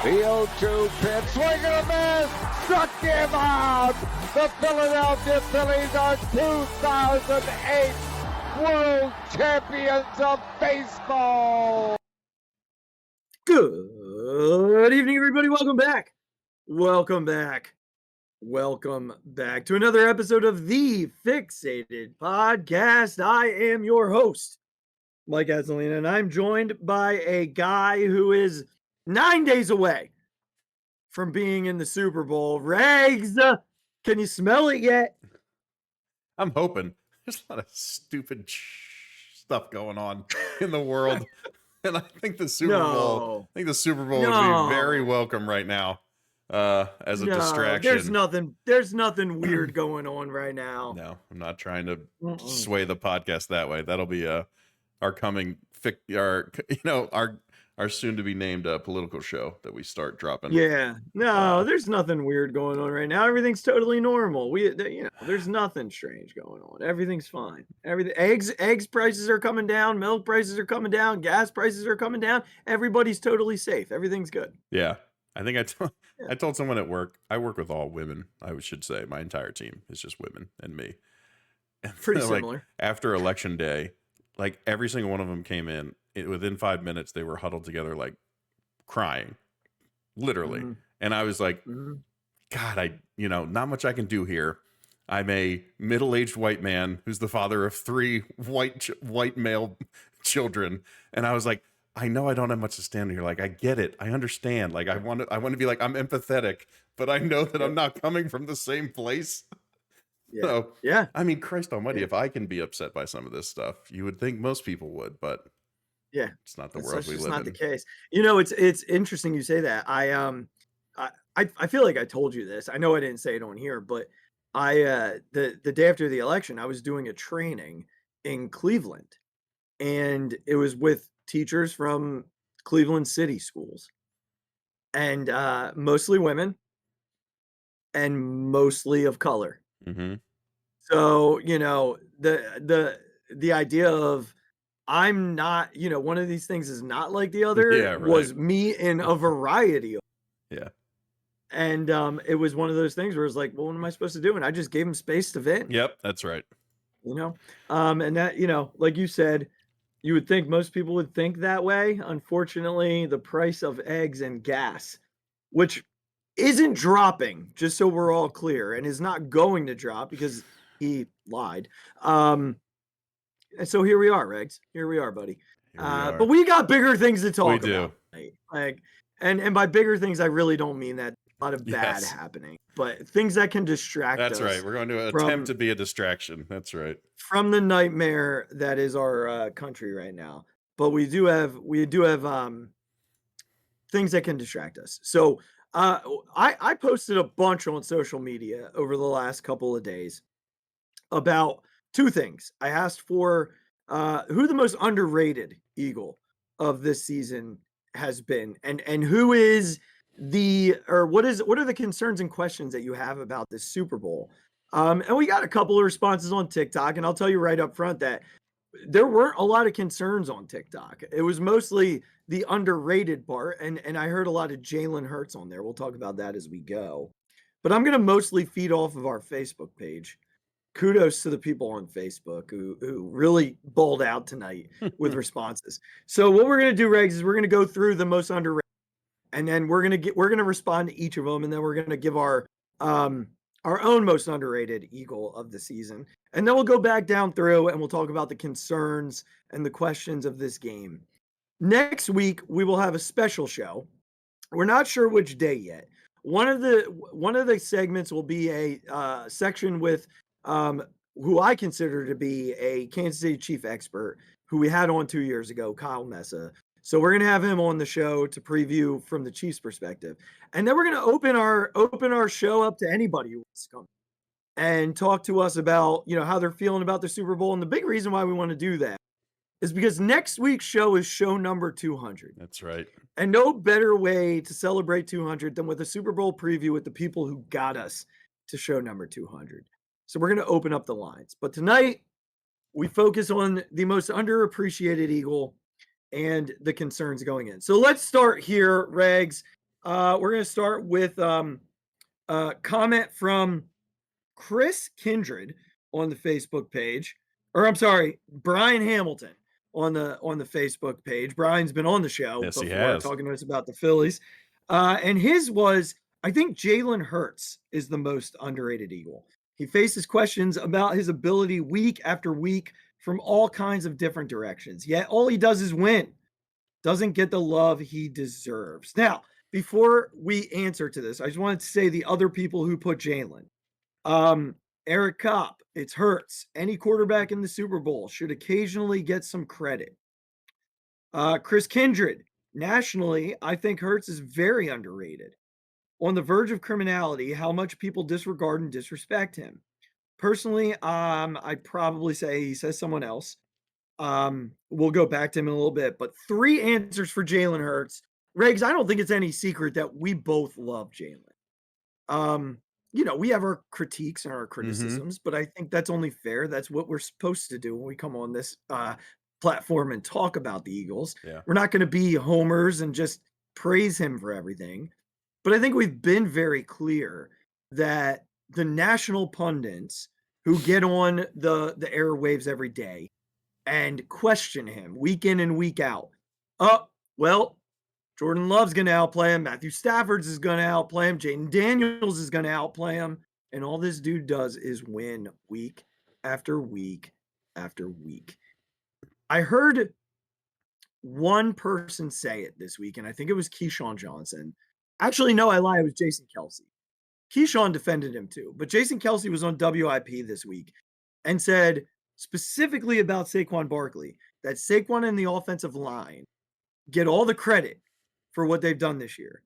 The 0-2 pitch, swing and a miss, struck him out. The Philadelphia Phillies are 2008 World Champions of Baseball. Good evening, everybody. Welcome back to another episode of the Phixated Podcast. I am your host, Mike Azzolina, and I'm joined by a guy who is 9 days away from being in the Super Bowl. Regs, can you smell it yet? I'm hoping. There's a lot of stupid stuff going on in the world. And I think the Super Bowl would be very welcome right now as a distraction. There's nothing weird going on right now. No, I'm not trying to sway the podcast that way. That'll be our soon to be named political show that we start dropping. Yeah. No, there's nothing weird going on right now. Everything's totally normal. There's nothing strange going on. Everything's fine. Eggs prices are coming down, milk prices are coming down, gas prices are coming down. Everybody's totally safe. Everything's good. Yeah. I think I told someone at work, I work with all women, I should say. My entire team is just women and me. And pretty similar. After election day, like every single one of them came in. Within 5 minutes, they were huddled together, like crying, literally. Mm-hmm. And I was like, God, not much I can do here. I'm a middle-aged white man who's the father of 3 white male children. And I was like, I know I don't have much to stand here. Like, I get it. I understand. Like, I want to be like, I'm empathetic, but I know that I'm not coming from the same place. Yeah. So, yeah. I mean, Christ almighty, if I can be upset by some of this stuff, you would think most people would, but yeah, it's not the world we live in. It's not the case. It's interesting you say that. I feel like I told you this. I know I didn't say it on here, but the day after the election, I was doing a training in Cleveland, and it was with teachers from Cleveland city schools, and mostly women, and mostly of color. Mm-hmm. So the idea of I'm not, one of these things is not like the other was me in a variety of. Yeah. And it was one of those things where it's like, well, what am I supposed to do? And I just gave him space to vent. Yep, that's right. And that, like you said, you would think most people would think that way. Unfortunately, the price of eggs and gas, which isn't dropping, just so we're all clear, and is not going to drop because he lied. And so here we are, Regs. Here we are, buddy. But we got bigger things to talk about. Like, and by bigger things, I really don't mean that. A lot of bad happening, but things that can distract us. That's right. We're going to attempt to be a distraction. That's right. From the nightmare that is our country right now. But we do have things that can distract us. So I posted a bunch on social media over the last couple of days about 2 things. I asked for who the most underrated Eagle of this season has been, and who is what are the concerns and questions that you have about this Super Bowl. And we got a couple of responses on TikTok, and I'll tell you right up front that there weren't a lot of concerns on TikTok. It was mostly the underrated part, and I heard a lot of Jalen Hurts on there. We'll talk about that as we go. But I'm going to mostly feed off of our Facebook page. Kudos to the people on Facebook who really bowled out tonight with responses. So what we're going to do, Regs, is we're going to go through the most underrated, and then we're going to respond to each of them, and then we're going to give our own most underrated Eagle of the season. And then we'll go back down through and we'll talk about the concerns and the questions of this game. Next week, we will have a special show. We're not sure which day yet. One of the segments will be a section with who I consider to be a Kansas City Chief expert who we had on 2 years ago, Kyle Mesa. So we're going to have him on the show to preview from the Chiefs perspective. And then we're going to open our show up to anybody who wants to come and talk to us about, how they're feeling about the Super Bowl. And the big reason why we want to do that is because next week's show is show number 200. That's right. And no better way to celebrate 200 than with a Super Bowl preview with the people who got us to show number 200. So we're going to open up the lines. But tonight, we focus on the most underappreciated Eagle and the concerns going in. So let's start here, Regs. We're going to start with a comment from Chris Kindred on the Facebook page, or I'm sorry, Brian Hamilton on the Facebook page. Brian's been on the show Yes, he before has. talking to us about the Phillies. And his was, I think Jalen Hurts is the most underrated Eagle. He faces questions about his ability week after week from all kinds of different directions. Yet all he does is win. Doesn't get the love he deserves. Now, before we answer to this, I just wanted to say the other people who put Jalen. Eric Kopp, it's Hurts. Any quarterback in the Super Bowl should occasionally get some credit. Chris Kindred, nationally, I think Hurts is very underrated. On the verge of criminality, how much people disregard and disrespect him. Personally, I'd probably say he says someone else. We'll go back to him in a little bit, but 3 answers for Jalen Hurts. Regs, I don't think it's any secret that we both love Jalen. We have our critiques and our criticisms, but I think that's only fair. That's what we're supposed to do when we come on this platform and talk about the Eagles. Yeah. We're not going to be homers and just praise him for everything. But I think we've been very clear that the national pundits who get on the airwaves every day and question him week in and week out. Jordan Love's going to outplay him. Matthew Stafford's is going to outplay him. Jaden Daniels is going to outplay him. And all this dude does is win week after week after week. I heard one person say it this week, and I think it was Keyshawn Johnson. Actually, no, I lie. It was Jason Kelsey. Keyshawn defended him too. But Jason Kelsey was on WIP this week and said specifically about Saquon Barkley that Saquon and the offensive line get all the credit for what they've done this year.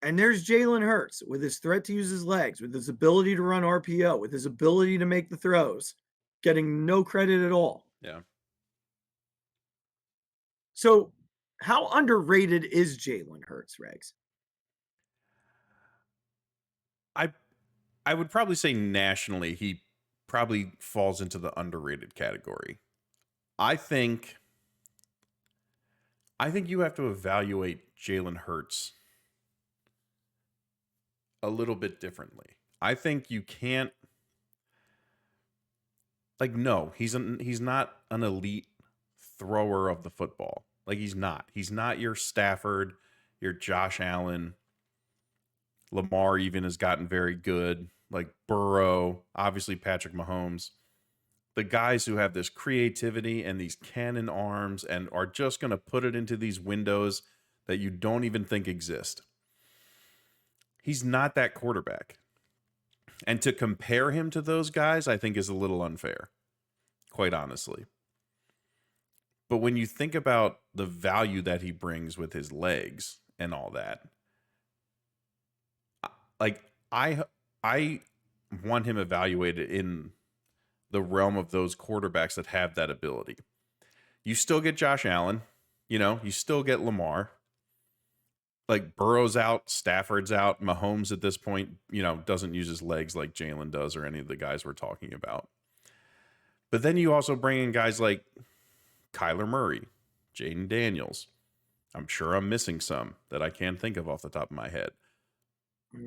And there's Jalen Hurts with his threat to use his legs, with his ability to run RPO, with his ability to make the throws, getting no credit at all. Yeah. So how underrated is Jalen Hurts, Regs? I would probably say nationally, he probably falls into the underrated category. I think you have to evaluate Jalen Hurts a little bit differently. I think you can't, no, he's not an elite thrower of the football. He's not. He's not your Stafford, your Josh Allen. Lamar even has gotten very good. Burrow, obviously Patrick Mahomes. The guys who have this creativity and these cannon arms and are just going to put it into these windows that you don't even think exist. He's not that quarterback. And to compare him to those guys, I think is a little unfair, quite honestly. But when you think about the value that he brings with his legs and all that, I want him evaluated in the realm of those quarterbacks that have that ability. You still get Josh Allen, you still get Lamar. Burrow's out, Stafford's out, Mahomes at this point, doesn't use his legs like Jalen does or any of the guys we're talking about. But then you also bring in guys like Kyler Murray, Jaden Daniels. I'm sure I'm missing some that I can't think of off the top of my head.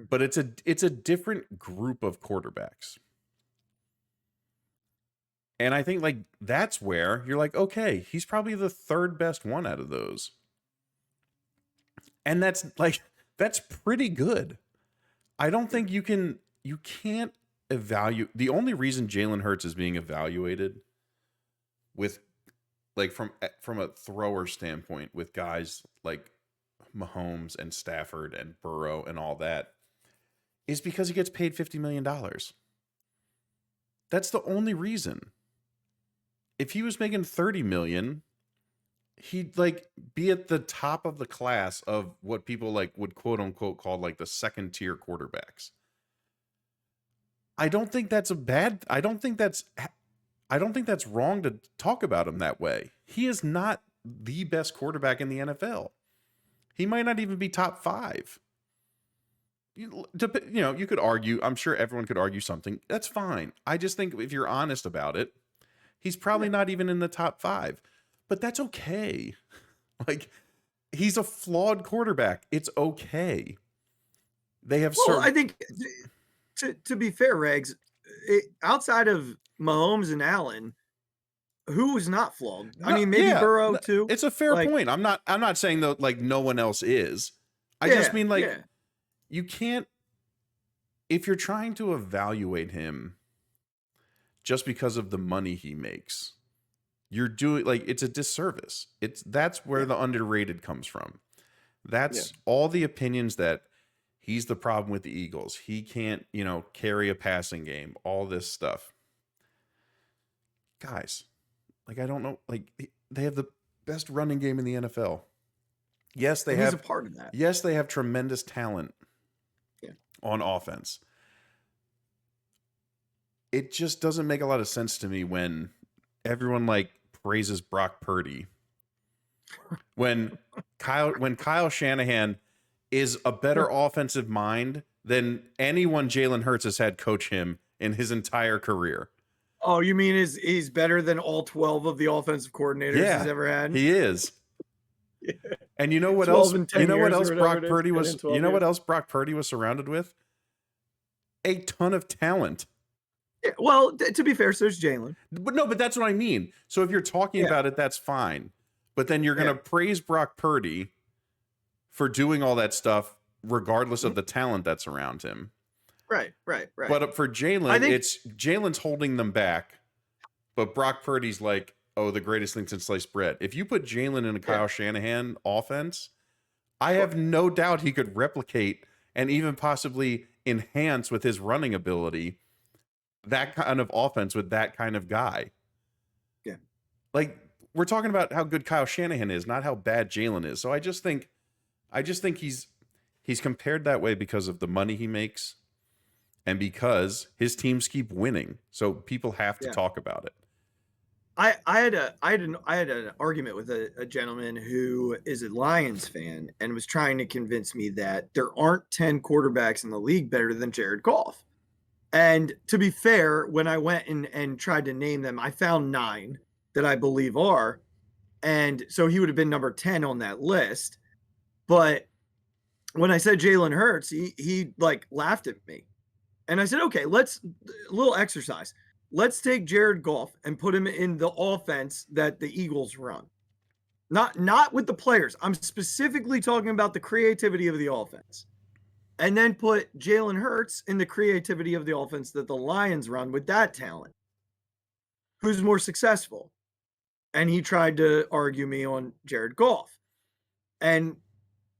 But it's a different group of quarterbacks. And I think that's where you're okay, he's probably the third best one out of those. And that's pretty good. I don't think you can't evaluate. The only reason Jalen Hurts is being evaluated with from a thrower standpoint with guys like Mahomes and Stafford and Burrow and all that is because he gets paid $50 million. That's the only reason. If he was making $30 million, he'd be at the top of the class of what people would quote unquote call the second tier quarterbacks. I don't think that's wrong to talk about him that way. He is not the best quarterback in the NFL. He might not even be top 5. You could argue, I'm sure everyone could argue something. That's fine. I just think if you're honest about it, he's probably not even in the top 5. But that's okay. he's a flawed quarterback. It's okay. They have Well, I think to be fair, Regs, outside of Mahomes and Allen, who was not flawed? I mean, maybe Burrow too. It's a fair point. I'm not saying that like no one else is. I just mean like you can't, if you're trying to evaluate him just because of the money he makes, you're doing like it's a disservice. That's where the underrated comes from. That's all the opinions that he's the problem with the Eagles. He can't, carry a passing game, all this stuff. Guys, like I don't know, like they have the best running game in the NFL. Yes, they have a part of that. Yes, they have tremendous talent on offense. It just doesn't make a lot of sense to me when everyone like praises Brock Purdy. When Kyle Shanahan is a better offensive mind than anyone Jalen Hurts has had coach him in his entire career. Oh, you mean he's better than all 12 of the offensive coordinators he's ever had? He is. And you know what else? You know what else Brock Purdy was? You know what else Brock Purdy was surrounded with? A ton of talent. Yeah, well, to be fair, so is Jalen. But that's what I mean. So if you're talking about it, that's fine. But then you're going to praise Brock Purdy for doing all that stuff, regardless of the talent that's around him. Right. But for Jalen, it's Jalen's holding them back. But Brock Purdy's like, oh, the greatest thing since sliced bread. If you put Jalen in a Kyle Shanahan offense, I have no doubt he could replicate and even possibly enhance with his running ability that kind of offense with that kind of guy. Yeah. Like we're talking about how good Kyle Shanahan is, not how bad Jalen is. So I just think he's compared that way because of the money he makes and because his teams keep winning. So people have to talk about it. I had an argument with a gentleman who is a Lions fan and was trying to convince me that there aren't 10 quarterbacks in the league better than Jared Goff. And to be fair, when I went and tried to name them, I found 9 that I believe are. And so he would have been number 10 on that list. But when I said Jalen Hurts, he like laughed at me. And I said, okay, a little exercise. Let's take Jared Goff and put him in the offense that the Eagles run. Not with the players. I'm specifically talking about the creativity of the offense. And then put Jalen Hurts in the creativity of the offense that the Lions run with that talent. Who's more successful? And he tried to argue me on Jared Goff. And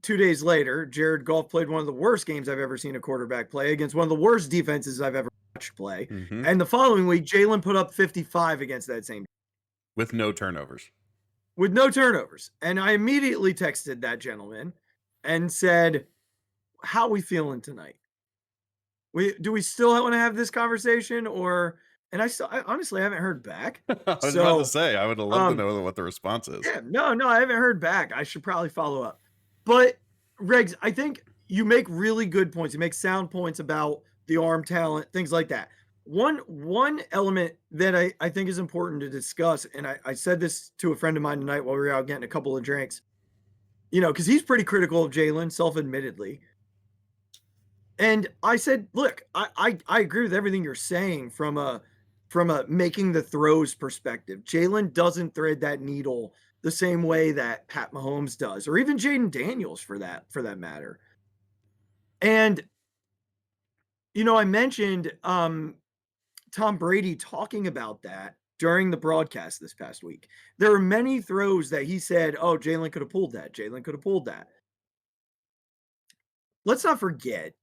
2 days later, Jared Goff played one of the worst games I've ever seen a quarterback play against one of the worst defenses I've ever watched play. Mm-hmm. And the following week, Jalen put up 55 against that same. With no turnovers. And I immediately texted that gentleman and said, how are we feeling tonight? Do we still want to have this conversation or... And I honestly haven't heard back. I was about to say, I would have loved to know what the response is. Yeah, no, I haven't heard back. I should probably follow up. But, Regs, I think you make really good points. You make sound points about the arm talent, things like that. One element that I think is important to discuss, and I said this to a friend of mine tonight while we were out getting a couple of drinks, because he's pretty critical of Jalen, self-admittedly. And I said, look, I agree with everything you're saying from a making the throws perspective. Jalen doesn't thread that needle the same way that Pat Mahomes does, or even Jaden Daniels for that matter. And, I mentioned Tom Brady talking about that during the broadcast this past week. There are many throws that he said, oh, Jalen could have pulled that. Let's not forget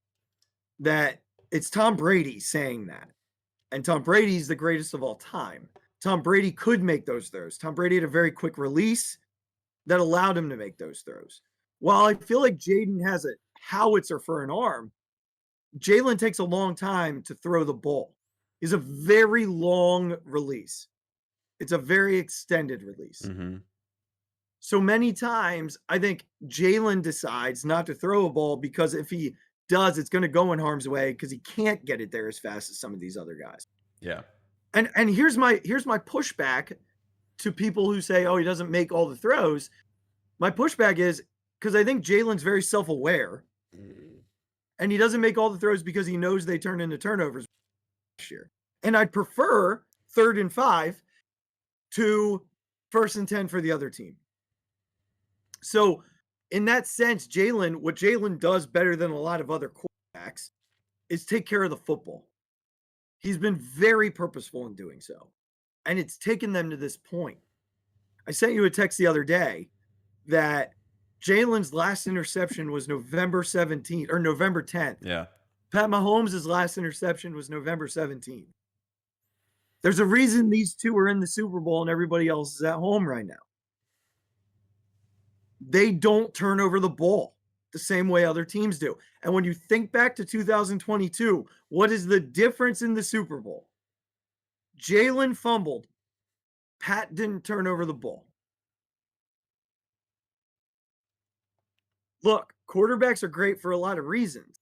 that it's Tom Brady saying that. And Tom Brady's the greatest of all time. Tom Brady could make those throws. Tom Brady had a very quick release that allowed him to make those throws. While I feel like Jaden has a howitzer for an arm, Jalen takes a long time to throw the ball. It's a very long release. It's a very extended release. Mm-hmm. So many times, I think Jalen decides not to throw a ball because if he does, it's going to go in harm's way because he can't get it there as fast as some of these other guys. Yeah. And here's my pushback to people who say, oh, he doesn't make all the throws. My pushback is because I think Jalen's very self-aware, and he doesn't make all the throws because he knows they turn into turnovers this year. And I'd prefer 3rd and 5 to 1st and 10 for the other team. So in that sense, what Jalen does better than a lot of other quarterbacks is take care of the football. He's been very purposeful in doing so. And it's taken them to this point. I sent you a text the other day that Jalen's last interception was November 17th or November 10th. Yeah. Pat Mahomes' last interception was November 17th. There's a reason these two are in the Super Bowl and everybody else is at home right now. They don't turn over the ball the same way other teams do. And when you think back to 2022, what is the difference in the Super Bowl? Jalen fumbled. Pat didn't turn over the ball. Look, quarterbacks are great for a lot of reasons.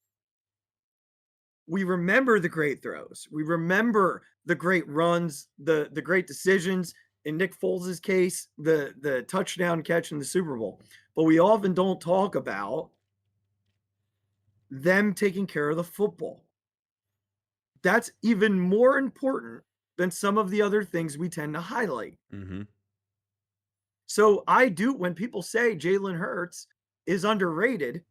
We remember the great throws. We remember the great runs, the great decisions. In Nick Foles' case, the touchdown catch in the Super Bowl. But we often don't talk about them taking care of the football. That's even more important than some of the other things we tend to highlight. Mm-hmm. So when people say Jalen Hurts is underrated,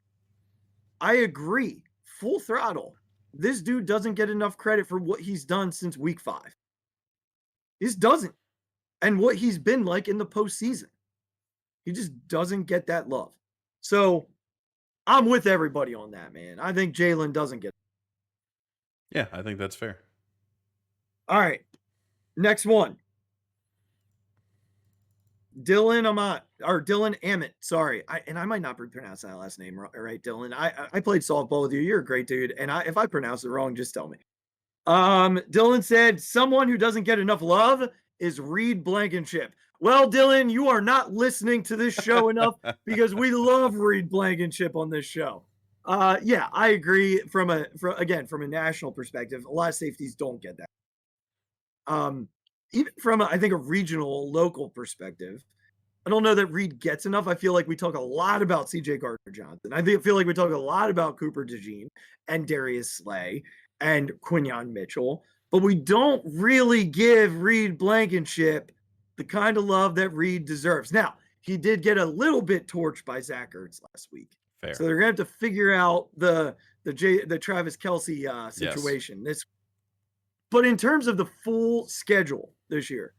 I agree. Full throttle. This dude doesn't get enough credit for what he's done since week 5. He just doesn't. And what he's been like in the postseason. He just doesn't get that love. So I'm with everybody on that, man. I think Jalen doesn't get it. Yeah, I think that's fair. All right. Next one. Dylan Amit. Sorry. I might not pronounce that last name right, Dylan. I played softball with you. You're a great dude. And if I pronounce it wrong, just tell me. Dylan said, someone who doesn't get enough love is Reed Blankenship. Well, Dylan, you are not listening to this show enough because we love Reed Blankenship on this show. Yeah, I agree from a national perspective, a lot of safeties don't get that. Even from I think a regional, local perspective, I don't know that Reed gets enough. I feel like we talk a lot about CJ Gardner-Johnson. I feel like we talk a lot about Cooper DeJean and Darius Slay and Quinyon Mitchell, but we don't really give Reed Blankenship the kind of love that Reed deserves. Now, he did get a little bit torched by Zach Ertz last week. Fair. So they're going to have to figure out the Travis Kelce situation. Yes. But in terms of the full schedule this year,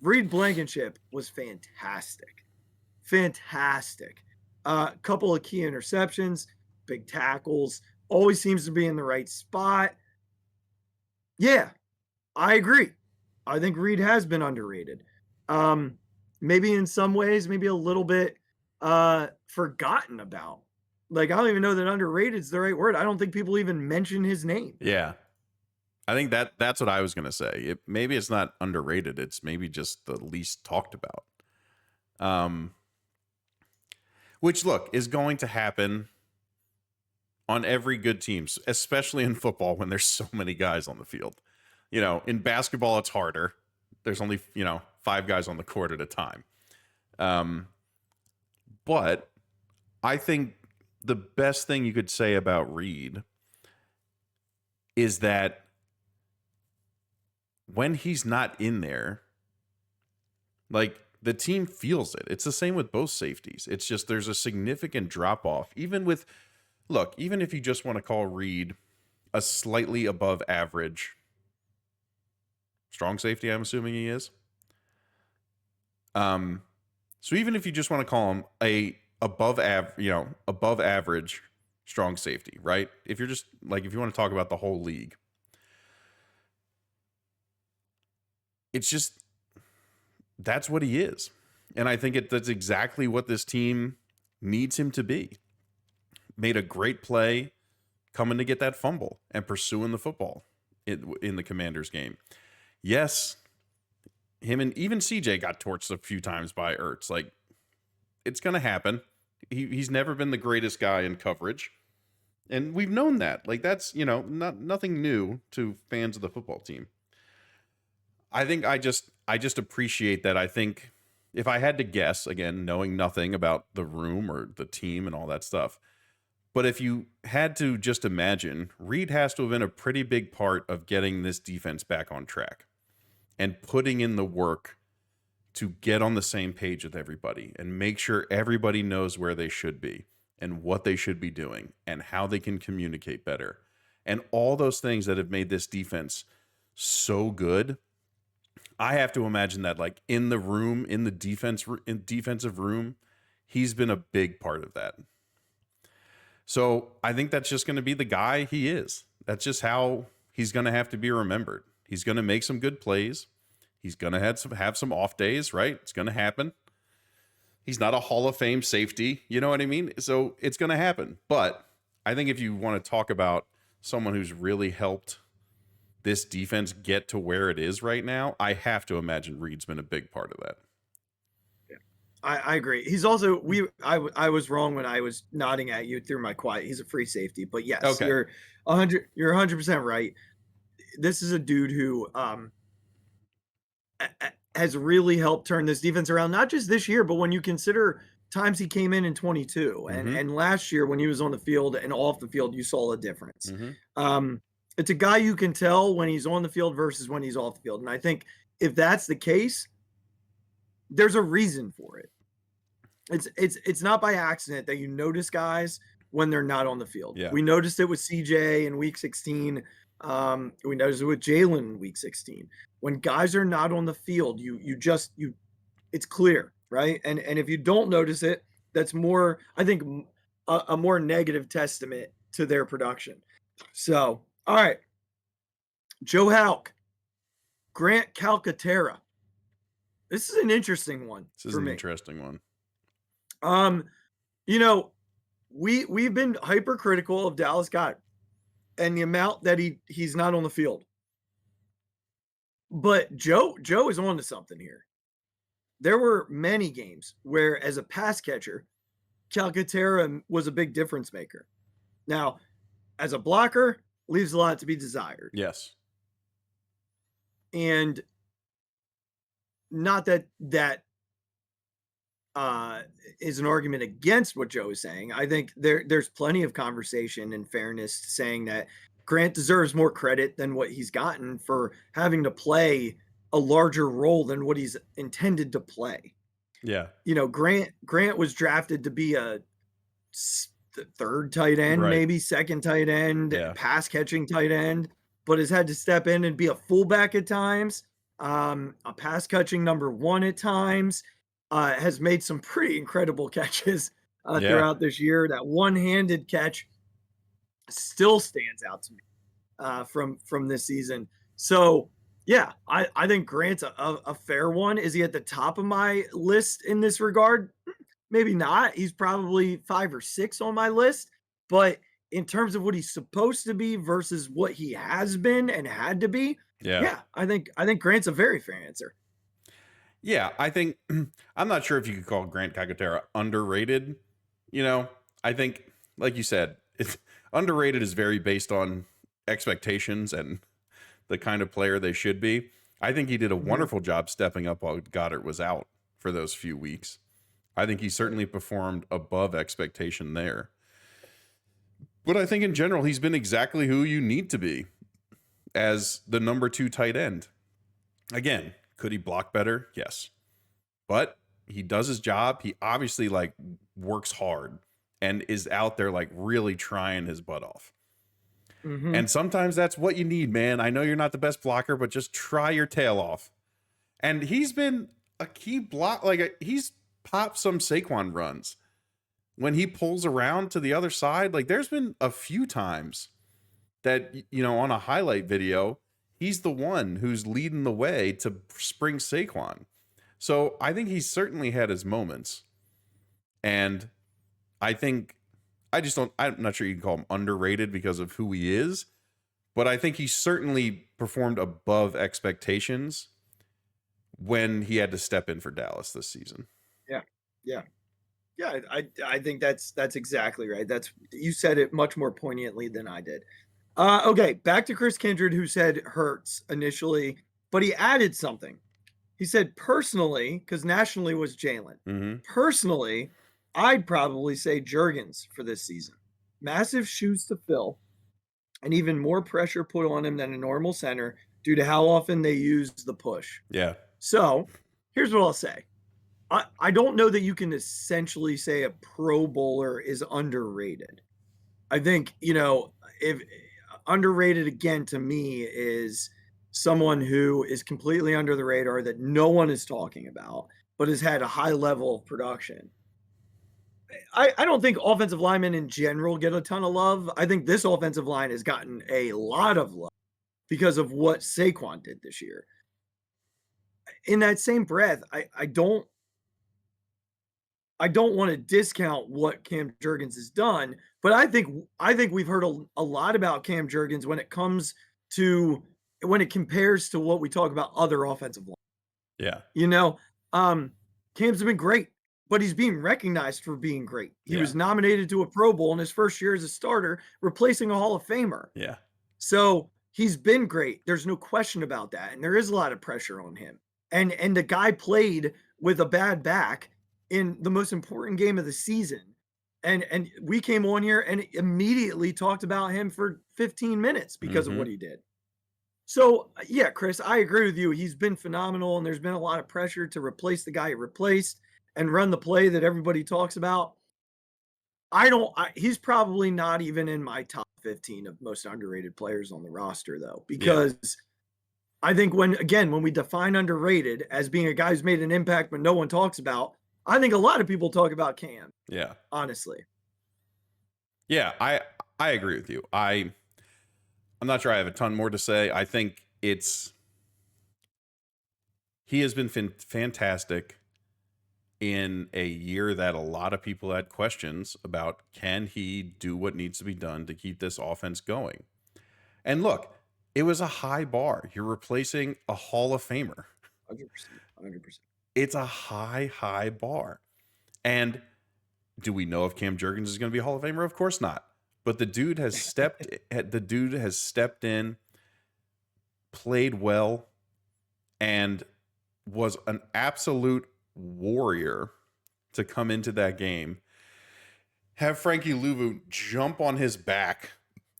Reed Blankenship was fantastic. Fantastic. Couple of key interceptions, big tackles, always seems to be in the right spot. Yeah, I agree. I think Reed has been underrated. Maybe in some ways, maybe a little bit forgotten about. Like, I don't even know that underrated is the right word. I don't think people even mention his name. Yeah. I think that's what I was going to say. Maybe it's not underrated. It's maybe just the least talked about. Which, look, is going to happen on every good team, especially in football when there's so many guys on the field. You know, in basketball, it's harder. There's only, 5 guys on the court at a time. But I think the best thing you could say about Reed is that when he's not in there, like, the team feels it. It's the same with both safeties. It's just there's a significant drop off. Even if you just want to call Reed a slightly above average strong safety, I'm assuming he is. So even if you just want to call him above average strong safety, right? If you want to talk about the whole league, it's just, that's what he is. And I think that's exactly what this team needs him to be. Made a great play coming to get that fumble and pursuing the football in the Commanders game. Yes, him and even CJ got torched a few times by Ertz. Like, it's going to happen. He's never been the greatest guy in coverage. And we've known that. Like, that's, nothing new to fans of the football team. I think I just appreciate that. I think if I had to guess, again, knowing nothing about the room or the team and all that stuff, but if you had to just imagine, Reed has to have been a pretty big part of getting this defense back on track and putting in the work to get on the same page with everybody and make sure everybody knows where they should be and what they should be doing and how they can communicate better. And all those things that have made this defense so good. I have to imagine that, like, in the room, in the defensive room, he's been a big part of that. So I think that's just going to be the guy he is. That's just how he's going to have to be remembered. He's going to make some good plays. He's going to have some off days, right? It's going to happen. He's not a Hall of Fame safety. You know what I mean? So it's going to happen. But I think if you want to talk about someone who's really helped this defense get to where it is right now, I have to imagine Reed's been a big part of that. Yeah, I agree. He's also I was wrong when I was nodding at you through my quiet. He's a free safety, but yes, Okay. you're 100% right. This is a dude who has really helped turn this defense around, not just this year, but when you consider times he came in 22 and last year when he was on the field and off the field, you saw a difference. It's a guy you can tell when he's on the field versus when he's off the field. And I think if that's the case, there's a reason for it. It's not by accident that you notice guys when they're not on the field. Yeah. We noticed it with CJ in week 16. We noticed it with Jalen in week 16. When guys are not on the field, it's clear, right? And if you don't notice it, that's more, I think, a more negative testament to their production. So, all right. Joe Houck, Grant Calcaterra. This is an interesting one. This is an interesting one. You know, we've been hypercritical of Dallas Goedert and the amount that he's not on the field. But Joe is on to something here. There were many games where, as a pass catcher, Calcaterra was a big difference maker. Now, as a blocker, leaves a lot to be desired. Yes. And not that is an argument against what Joe is saying. I think there's plenty of conversation and fairness saying that Grant deserves more credit than what he's gotten for having to play a larger role than what he's intended to play. Yeah. You know, Grant was drafted to be a third tight end, Right. maybe second tight end, Yeah. pass catching tight end, but has had to step in and be a fullback at times, a pass catching number one at times, has made some pretty incredible catches throughout this year. That one-handed catch still stands out to me from this season. So yeah, I think Grant's a fair one. Is he at the top of my list in this regard? Maybe not. He's probably 5 or 6 on my list, but in terms of what he's supposed to be versus what he has been and had to be, I think Grant's a very fair answer. Yeah, I think I'm not sure if you could call Grant Calcaterra underrated. You know, I think, like you said, it's underrated is very based on expectations and the kind of player they should be. I think he did a wonderful job stepping up while Goddard was out for those few weeks. I think he certainly performed above expectation there. But I think in general, he's been exactly who you need to be as the number 2 tight end. Again, could he block better? Yes. But he does his job. He obviously works hard and is out there really trying his butt off. And sometimes that's what you need, man. I know you're not the best blocker, but just try your tail off. And he's been a key block. He's popped some Saquon runs when he pulls around to the other side. There's been a few times that, on a highlight video, he's the one who's leading the way to spring Saquon. So I think he's certainly had his moments. And I think I'm not sure you can call him underrated because of who he is, but I think he certainly performed above expectations when he had to step in for Dallas this season. Yeah. I think that's exactly right. You said it much more poignantly than I did. Okay, back to Chris Kindred, who said Hurts initially, but he added something. He said personally, because nationally was Jalen. Mm-hmm. Personally, I'd probably say Juergens for this season. Massive shoes to fill, and even more pressure put on him than a normal center due to how often they use the push. Yeah. So here's what I'll say. I don't know that you can essentially say a Pro Bowler is underrated. I think, if underrated again to me is someone who is completely under the radar that no one is talking about, but has had a high level of production. I don't think offensive linemen in general get a ton of love. I think this offensive line has gotten a lot of love because of what Saquon did this year. In that same breath, I don't want to discount what Cam Juergens has done, but I think we've heard a lot about Cam Juergens when it compares to what we talk about other offensive line. Yeah. Cam's been great, but he's being recognized for being great. He was Yeah. nominated to a Pro Bowl in his first year as a starter, replacing a Hall of Famer. Yeah. So he's been great. There's no question about that. And there is a lot of pressure on him. And the guy played with a bad back in the most important game of the season. And we came on here and immediately talked about him for 15 minutes because of what he did. So, yeah, Chris, I agree with you. He's been phenomenal, and there's been a lot of pressure to replace the guy he replaced and run the play that everybody talks about. He's probably not even in my top 15 of most underrated players on the roster, though, because I think when we define underrated as being a guy who's made an impact but no one talks about, I think a lot of people talk about Cam. Yeah. Honestly. Yeah, I agree with you. I'm not sure I have a ton more to say. I think he has been fantastic in a year that a lot of people had questions about, can he do what needs to be done to keep this offense going? And look, it was a high bar. You're replacing a Hall of Famer. 100%. It's a high bar. And do we know if Cam Juergens is going to be a Hall of Famer? Of course not. But the dude has stepped in, played well, and was an absolute warrior to come into that game. Have Frankie Louvu jump on his back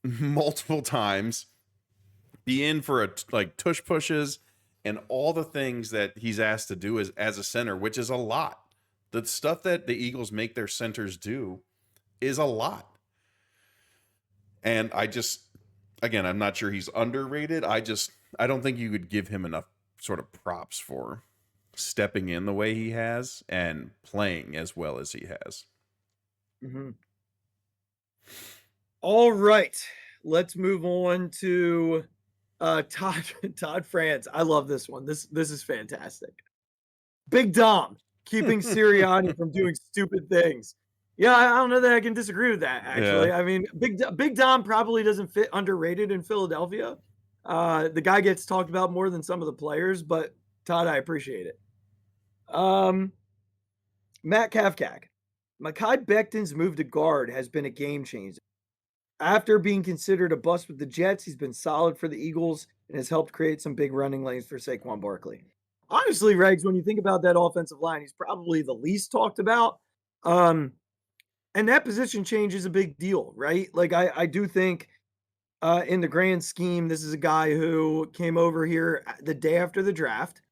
multiple times, be in for tush pushes and all the things that he's asked to do as a center, which is a lot. The stuff that the Eagles make their centers do is a lot. And I'm not sure he's underrated. I don't think you could give him enough sort of props for stepping in the way he has and playing as well as he has. Mm-hmm. All right, let's move on to Todd France. I love this one. This is fantastic. Big Dom keeping Sirianni from doing stupid things. Yeah, I don't know that I can disagree with that, actually. Yeah. I mean, Big Dom probably doesn't fit underrated in Philadelphia. The guy gets talked about more than some of the players, but Todd, I appreciate it. Matt Kafkak. Mekhi Becton's move to guard has been a game changer. After being considered a bust with the Jets, he's been solid for the Eagles and has helped create some big running lanes for Saquon Barkley. Honestly, Regs, when you think about that offensive line, he's probably the least talked about. And that position change is a big deal, right? Like, I do think in the grand scheme, this is a guy who came over here the day after the draft.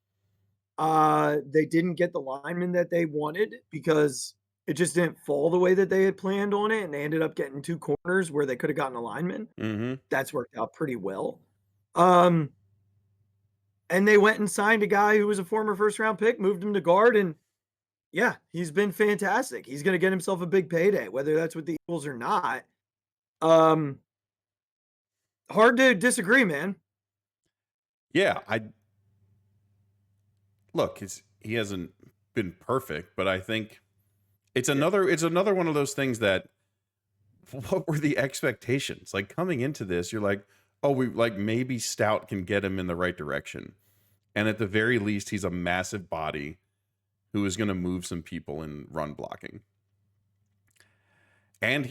They didn't get the lineman that they wanted because it just didn't fall the way that they had planned on it. And they ended up getting two corners where they could have gotten a lineman. Mm-hmm. That's worked out pretty well. And they went and signed a guy who was a former first-round pick, moved him to guard, and yeah, he's been fantastic. He's going to get himself a big payday, whether that's with the Eagles or not. Hard to disagree, man. Yeah, he hasn't been perfect, but I think it's another one of those things that, what were the expectations? Like, coming into this, you're like, oh, maybe Stout can get him in the right direction. And at the very least, he's a massive body who is going to move some people in run blocking. And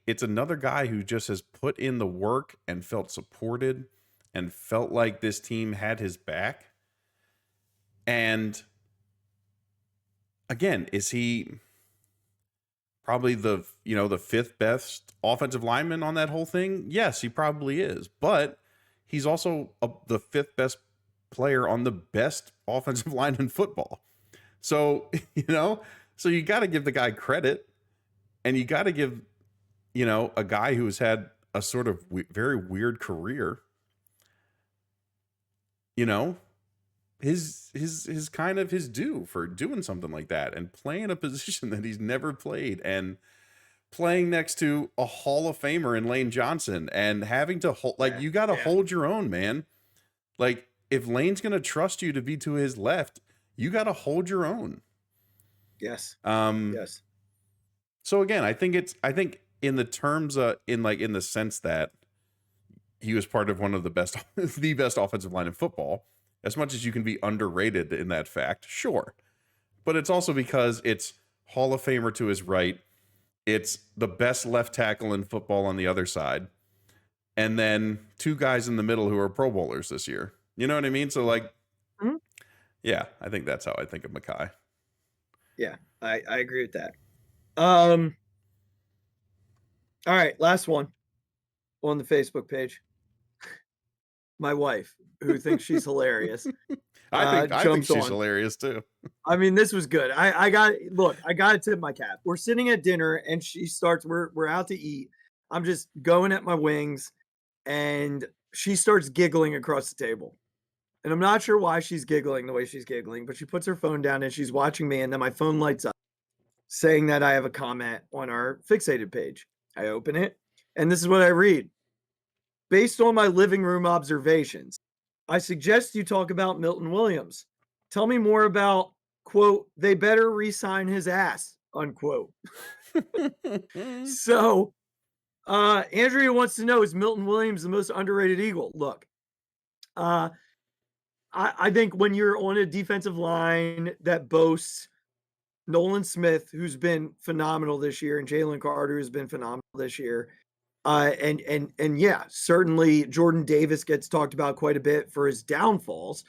it's another guy who just has put in the work and felt supported and felt like this team had his back. And again, is he probably the fifth best offensive lineman on that whole thing? Yes, he probably is. But he's also the fifth best player on the best offensive line in football. So, so you got to give the guy credit, and you got to give, a guy who has had a sort of very weird career, his kind of his due for doing something like that and playing a position that he's never played and playing next to a Hall of Famer in Lane Johnson and having to hold, you got to hold your own, man. Like, if Lane's going to trust you to be to his left, you got to hold your own. Yes. Yes. So again, I think in the terms in the sense that he was part of one of the best offensive line in football, as much as you can be underrated in that fact, sure. But it's also because it's Hall of Famer to his right. It's the best left tackle in football on the other side. And then two guys in the middle who are Pro Bowlers this year. You know what I mean? So yeah, I think that's how I think of Mekhi. Yeah, I agree with that. All right, last one on the Facebook page. My wife, who thinks she's hilarious. I think she's hilarious too. I mean, this was good. I got to tip my cap. We're sitting at dinner and she starts, we're out to eat. I'm just going at my wings and she starts giggling across the table. And I'm not sure why she's giggling the way she's giggling, but she puts her phone down and she's watching me. And then my phone lights up saying that I have a comment on our Phixated page. I open it and this is what I read. Based on my living room observations, I suggest you talk about Milton Williams. Tell me more about, quote, they better re-sign his ass, unquote. So, Andrea wants to know, is Milton Williams the most underrated Eagle? Look, I think when you're on a defensive line that boasts Nolan Smith, who's been phenomenal this year, and Jalen Carter, who's been phenomenal this year, and yeah, certainly Jordan Davis gets talked about quite a bit for his downfalls.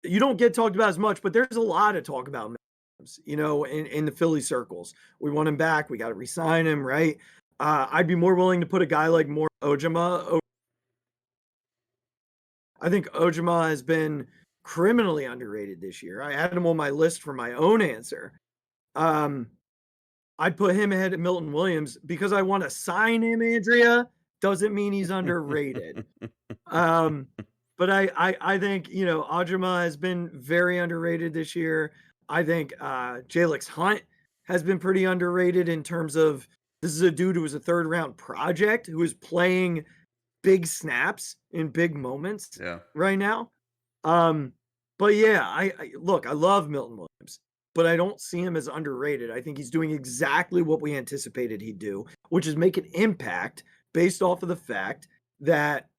You don't get talked about as much, but there's a lot of talk about him, in the Philly circles. We want him back. We got to re-sign him, right? I'd be more willing to put a guy like Mor Ojama. I think Ojama has been criminally underrated this year. I had him on my list for my own answer. I'd put him ahead of Milton Williams because I want to sign him, Andrea. Doesn't mean he's underrated. But I think, Ojama has been very underrated this year. I think Jalix Hunt has been pretty underrated in terms of this is a dude who was a third round project who is playing big snaps in big moments right now. But yeah, I love Milton Williams, but I don't see him as underrated. I think he's doing exactly what we anticipated he'd do, which is make an impact based off of the fact that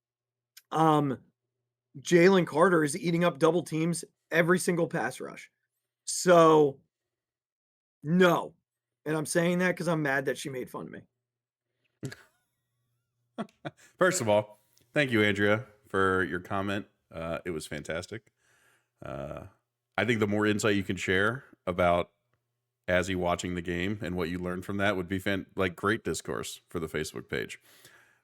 Jalen Carter is eating up double teams every single pass rush. So, no. And I'm saying that because I'm mad that she made fun of me. First of all, thank you, Andrea, for your comment. It was fantastic. I think the more insight you can share about Azzy watching the game and what you learned from that would be great discourse for the Facebook page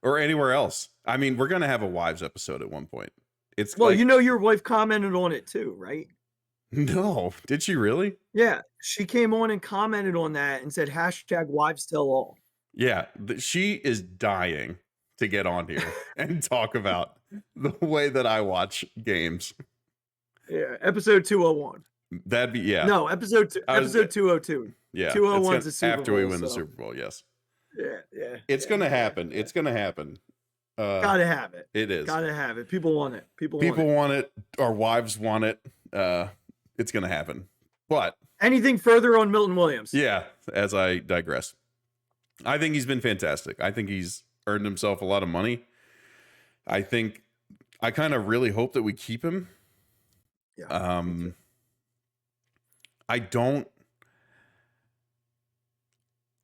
or anywhere else. I mean, we're going to have a wives episode at one point. Your wife commented on it too, right? No. Did she really? Yeah. She came on and commented on that and said, #wives tell all. Yeah. She is dying to get on here and talk about the way that I watch games. Yeah. Episode 201. That'd be, yeah. No, episode 202. Yeah. 201 is the Super Bowl. After we win the Super Bowl, yes. Yeah. It's going to happen. It's going to happen. Gotta have it. It is. Gotta have it. People want it. People want it. Our wives want it. It's going to happen. But anything further on Milton Williams? Yeah, as I digress. I think he's been fantastic. I think he's earned himself a lot of money. I kind of really hope that we keep him. Yeah. I don't,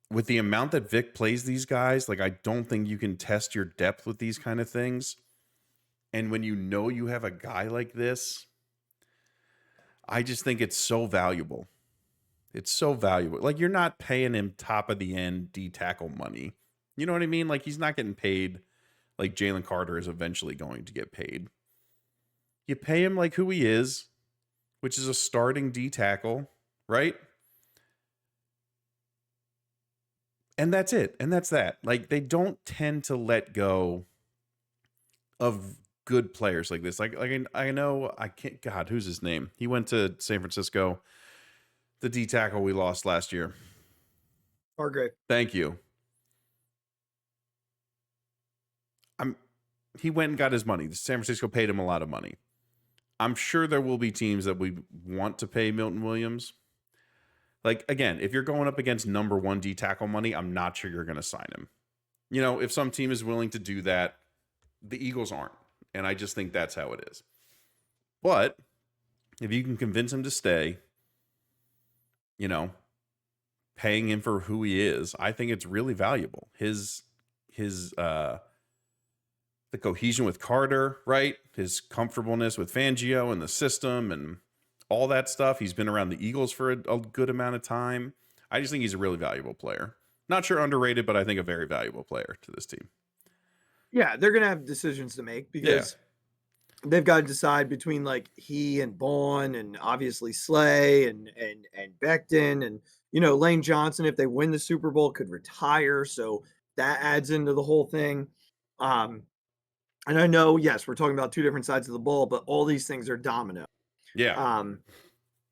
with the amount that Vic plays these guys, I don't think you can test your depth with these kind of things. And when you have a guy like this, I just think it's so valuable. It's so valuable. Like, you're not paying him top of the end D tackle money. You know what I mean? Like, he's not getting paid like Jalen Carter is eventually going to get paid. You pay him like who he is, which is a starting D tackle, right? And that's it. And that's that. Like, they don't tend to let go of good players like this. Like I know, I can't, God, who's his name? He went to San Francisco, the D tackle we lost last year. Hargrave. Thank you. He went and got his money. San Francisco paid him a lot of money. I'm sure there will be teams that we want to pay Milton Williams. Like, again, if you're going up against number 1 D tackle money, I'm not sure you're going to sign him. You know, if some team is willing to do that, the Eagles aren't. And I just think that's how it is. But if you can convince him to stay, you know, paying him for who he is, I think it's really valuable. The cohesion with Carter, right? His comfortableness with Fangio and the system and all that stuff. He's been around the Eagles for a good amount of time. I just think he's a really valuable player. Not sure underrated, but I think a very valuable player to this team. Yeah, they're going to have decisions to make because they've got to decide between like he and Bond and obviously Slay and Becton and, you know, Lane Johnson, if they win the Super Bowl, could retire. So that adds into the whole thing. And I know, yes, we're talking about two different sides of the ball, but all these things are domino. Yeah.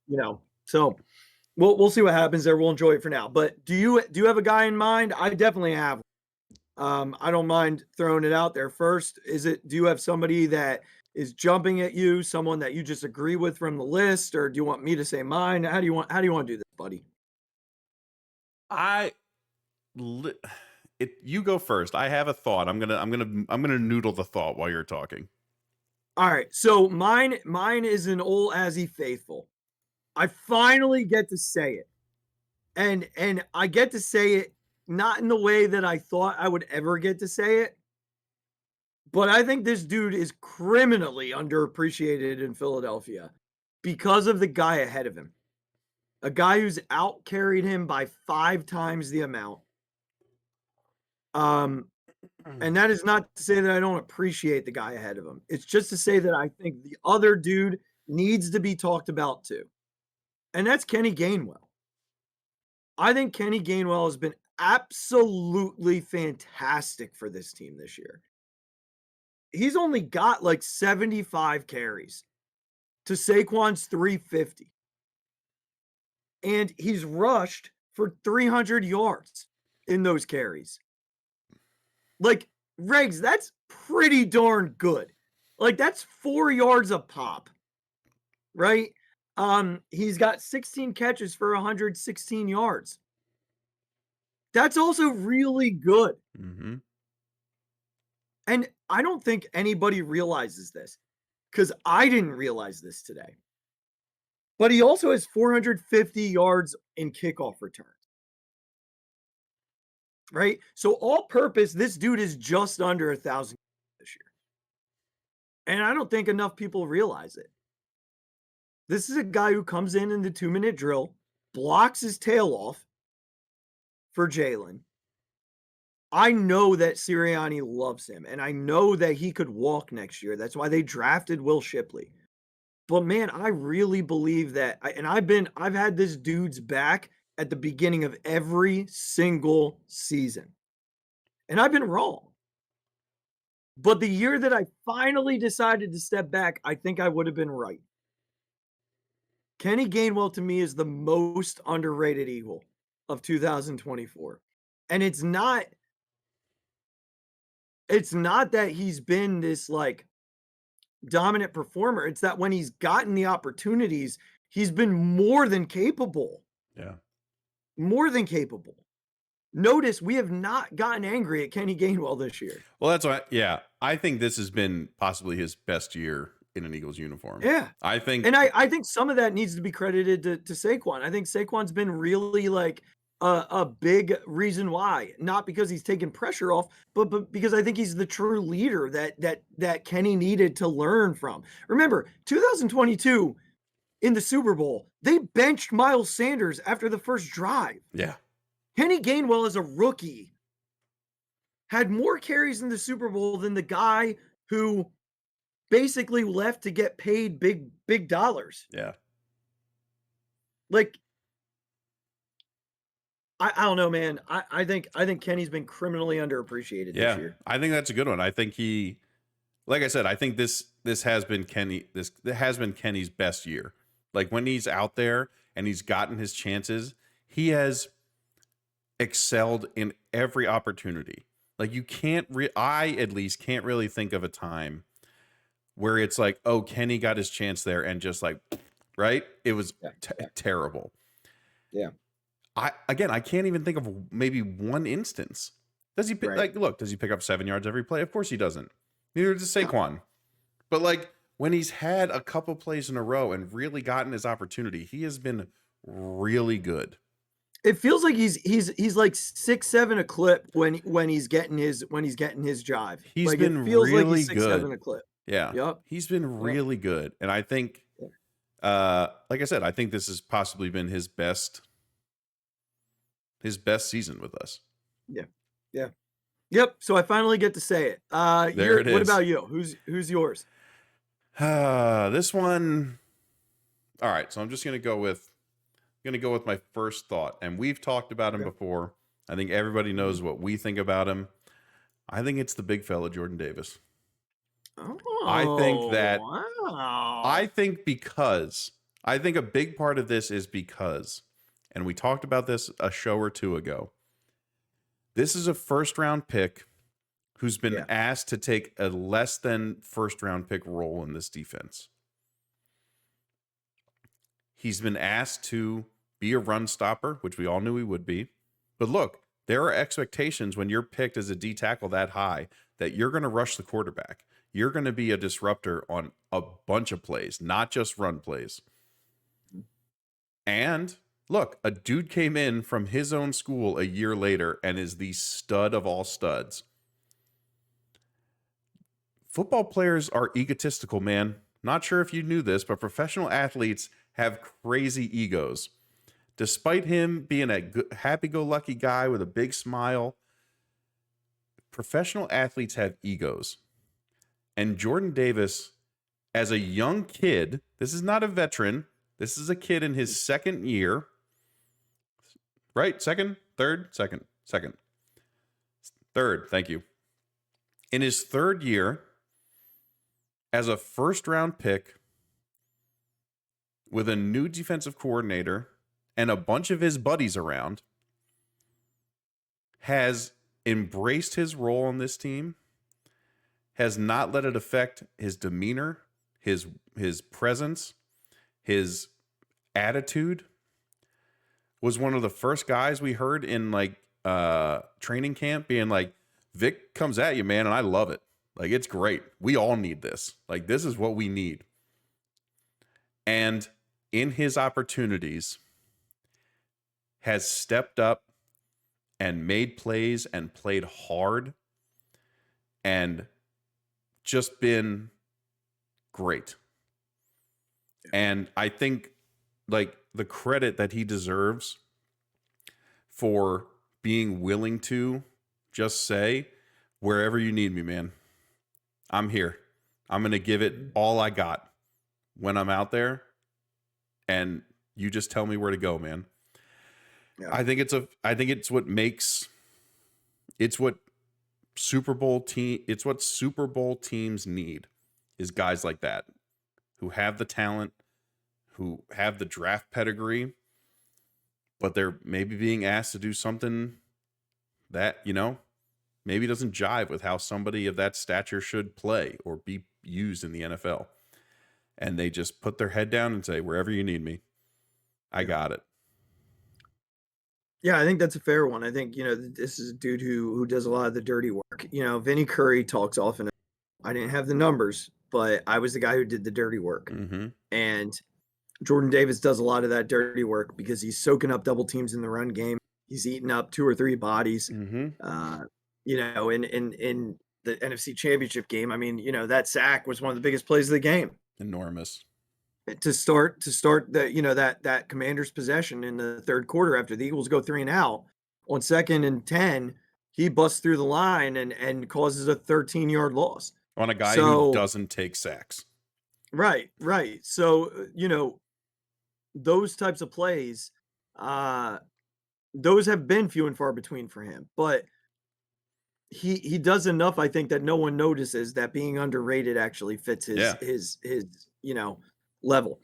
You know, so we'll see what happens there. We'll enjoy it for now. But do you have a guy in mind? I definitely have. I don't mind throwing it out there first. Do you have somebody that is jumping at you, someone that you just agree with from the list, or do you want me to say mine? How do you want to do this, buddy? You go first. I have a thought. I'm gonna noodle the thought while you're talking. All right. So mine is an old Azzy faithful. I finally get to say it. And I get to say it not in the way that I thought I would ever get to say it. But I think this dude is criminally underappreciated in Philadelphia because of the guy ahead of him. A guy who's out carried him by 5 times the amount. And that is not to say that I don't appreciate the guy ahead of him. It's just to say that I think the other dude needs to be talked about too. And that's Kenny Gainwell. I think Kenny Gainwell has been absolutely fantastic for this team this year. He's only got like 75 carries to Saquon's 350. And he's rushed for 300 yards in those carries. Like, Regs, that's pretty darn good. Like, that's 4 yards a pop, right? He's got 16 catches for 116 yards. That's also really good. Mm-hmm. And I don't think anybody realizes this because I didn't realize this today. But he also has 450 yards in kickoff returns. Right? So all purpose, this dude is just under 1,000 this year. And I don't think enough people realize it. This is a guy who comes in the 2-minute drill, blocks his tail off for Jalen. I know that Sirianni loves him, and I know that he could walk next year. That's why they drafted Will Shipley. But man, I really believe that, I've had this dude's back at the beginning of every single season. And I've been wrong. But the year that I finally decided to step back, I think I would have been right. Kenny Gainwell to me is the most underrated Eagle of 2024. And it's not that he's been this like dominant performer. It's that when he's gotten the opportunities, he's been more than capable. Yeah. More than capable. Notice we have not gotten angry at Kenny Gainwell this year. Well, that's why. Yeah, I think this has been possibly his best year in an Eagles uniform. Yeah, I think, and I think some of that needs to be credited to Saquon. I think Saquon's been really like a big reason why, not because he's taken pressure off, but because I think he's the true leader that Kenny needed to learn from. Remember, 2022, in the Super Bowl, they benched Miles Sanders after the first drive. Yeah. Kenny Gainwell, as a rookie, had more carries in the Super Bowl than the guy who basically left to get paid big dollars. Yeah. Like, I don't know, man. I think Kenny's been criminally underappreciated this year. I think that's a good one. I think like I said, I think this has been Kenny's best year. Like, when he's out there and he's gotten his chances, he has excelled in every opportunity. Like, you can't I at least can't really think of a time where it's like, oh, Kenny got his chance there and just like, right? It was terrible. Yeah. I can't even think of maybe one instance. Does he does he pick up 7 yards every play? Of course he doesn't. Neither does Saquon. But like, when he's had a couple plays in a row and really gotten his opportunity, he has been really good. It feels like he's like 6-7 a clip when he's getting his jive. He's like, been it feels really like he's good. 6-7 a clip. Yeah. Yep. He's been really good. And I think like I said, I think this has possibly been his best season with us. Yeah. Yeah. Yep. So I finally get to say it. There it is. What about you? Who's yours? This one. All right. So I'm just going to go with my first thought. And we've talked about him before. I think everybody knows what we think about him. I think it's the big fella, Jordan Davis. Oh, I think that, wow. I think a big part of this is because, and we talked about this a show or two ago, this is a first round pick who's been asked to take a less than first round pick role in this defense. He's been asked to be a run stopper, which we all knew he would be. But look, there are expectations when you're picked as a D tackle that high that you're going to rush the quarterback. You're going to be a disruptor on a bunch of plays, not just run plays. And look, a dude came in from his own school a year later and is the stud of all studs. Football players are egotistical, man. Not sure if you knew this, but professional athletes have crazy egos. Despite him being a happy-go-lucky guy with a big smile, professional athletes have egos. And Jordan Davis, as a young kid, this is not a veteran. This is a kid in his second year. Right? Second? Third? Second. Third. Thank you. In his third year, as a first-round pick, with a new defensive coordinator and a bunch of his buddies around, has embraced his role on this team, has not let it affect his demeanor, his presence, his attitude. Was one of the first guys we heard in like training camp being like, Vic comes at you, man, and I love it. Like, it's great. We all need this. Like, this is what we need. And in his opportunities, has stepped up and made plays and played hard and just been great. And I think, like, the credit that he deserves for being willing to just say, wherever you need me, man, I'm here. I'm going to give it all I got when I'm out there, and you just tell me where to go, man. Yeah. I think it's what Super Bowl teams need, is guys like that who have the talent, who have the draft pedigree, but they're maybe being asked to do something that, maybe doesn't jive with how somebody of that stature should play or be used in the NFL. And they just put their head down and say, wherever you need me, I got it. Yeah, I think that's a fair one. I think, this is a dude who does a lot of the dirty work. Vinny Curry talks often. I didn't have the numbers, but I was the guy who did the dirty work. Mm-hmm. And Jordan Davis does a lot of that dirty work because he's soaking up double teams in the run game. He's eating up 2 or 3 bodies. Mm-hmm. In the NFC Championship game, I mean, that sack was one of the biggest plays of the game. Enormous. to start that Commanders possession in the third quarter after the Eagles go 3 and out on 2nd and 10. He busts through the line and causes a 13-yard loss on a guy who doesn't take sacks. Right. So, those types of plays, those have been few and far between for him, but he does enough, I think, that no one notices that being underrated actually fits his level.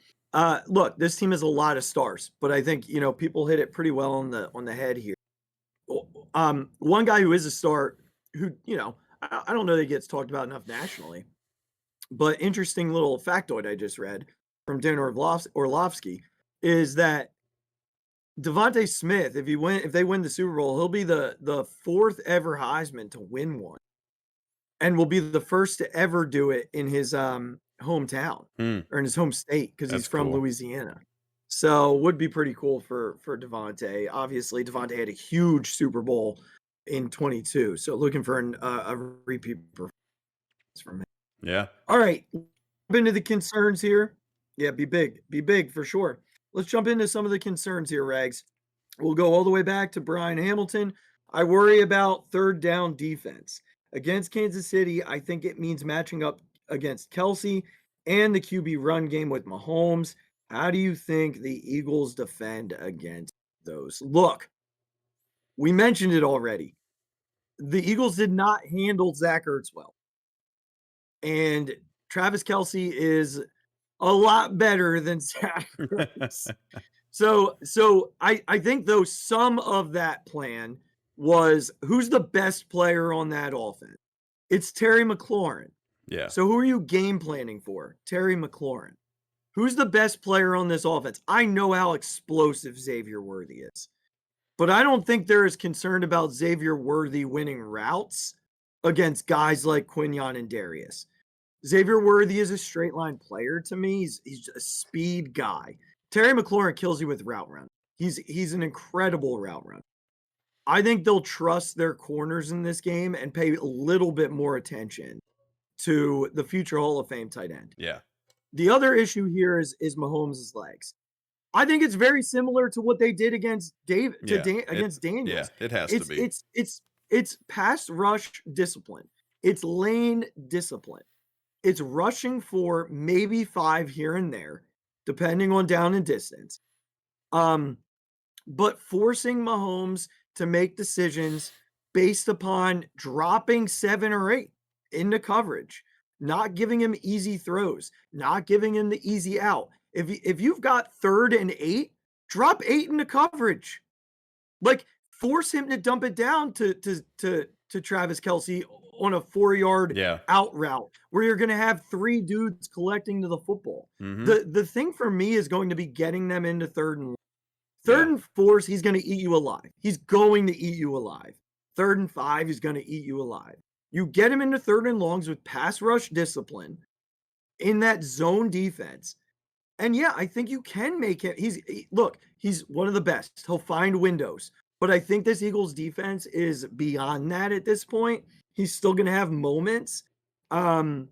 Look, this team has a lot of stars, but I think, people hit it pretty well on the head here. One guy who is a star who, I don't know that he gets talked about enough nationally, but interesting little factoid I just read from Dan Orlovsky is that Devontae Smith, if they win the Super Bowl, he'll be the fourth ever Heisman to win one, and will be the first to ever do it in his hometown or in his home state because he's from Louisiana. So would be pretty cool for Devontae. Obviously, Devontae had a huge Super Bowl in 22, so looking for a repeat performance from him. Yeah. All right, into the concerns here. Yeah, be big for sure. Let's jump into some of the concerns here, Rags. We'll go all the way back to Brian Hamilton. I worry about third down defense. Against Kansas City, I think it means matching up against Kelsey and the QB run game with Mahomes. How do you think the Eagles defend against those? Look, we mentioned it already. The Eagles did not handle Zach Ertz well. And Travis Kelce is a lot better than Zach Ertz. So I think, though, some of that plan was who's the best player on that offense? It's Terry McLaurin. Yeah. So who are you game planning for? Terry McLaurin. Who's the best player on this offense? I know how explosive Xavier Worthy is, but I don't think they're as concerned about Xavier Worthy winning routes against guys like Quinyon and Darius. Xavier Worthy is a straight line player to me. He's a speed guy. Terry McLaurin kills you with route run. He's an incredible route run. I think they'll trust their corners in this game and pay a little bit more attention to the future Hall of Fame tight end. Yeah. The other issue here is Mahomes' legs. I think it's very similar to what they did against against Daniels. Yeah, it has to be. It's pass rush discipline. It's lane discipline. It's rushing for maybe 5 here and there, depending on down and distance. But forcing Mahomes to make decisions based upon dropping 7 or 8 into coverage, not giving him easy throws, not giving him the easy out. If you've got 3rd and 8, drop 8 into coverage. Like, force him to dump it down to Travis Kelce on a 4-yard out route where you're going to have 3 dudes collecting to the football. Mm-hmm. The thing for me is going to be getting them into 3rd and 3rd and 4, he's going to eat you alive. He's going to eat you alive. 3rd and 5, he's going to eat you alive. You get him into 3rd and longs with pass rush discipline in that zone defense. And yeah, I think you can make him. He's one of the best. He'll find windows. But I think this Eagles defense is beyond that at this point. He's still going to have moments. But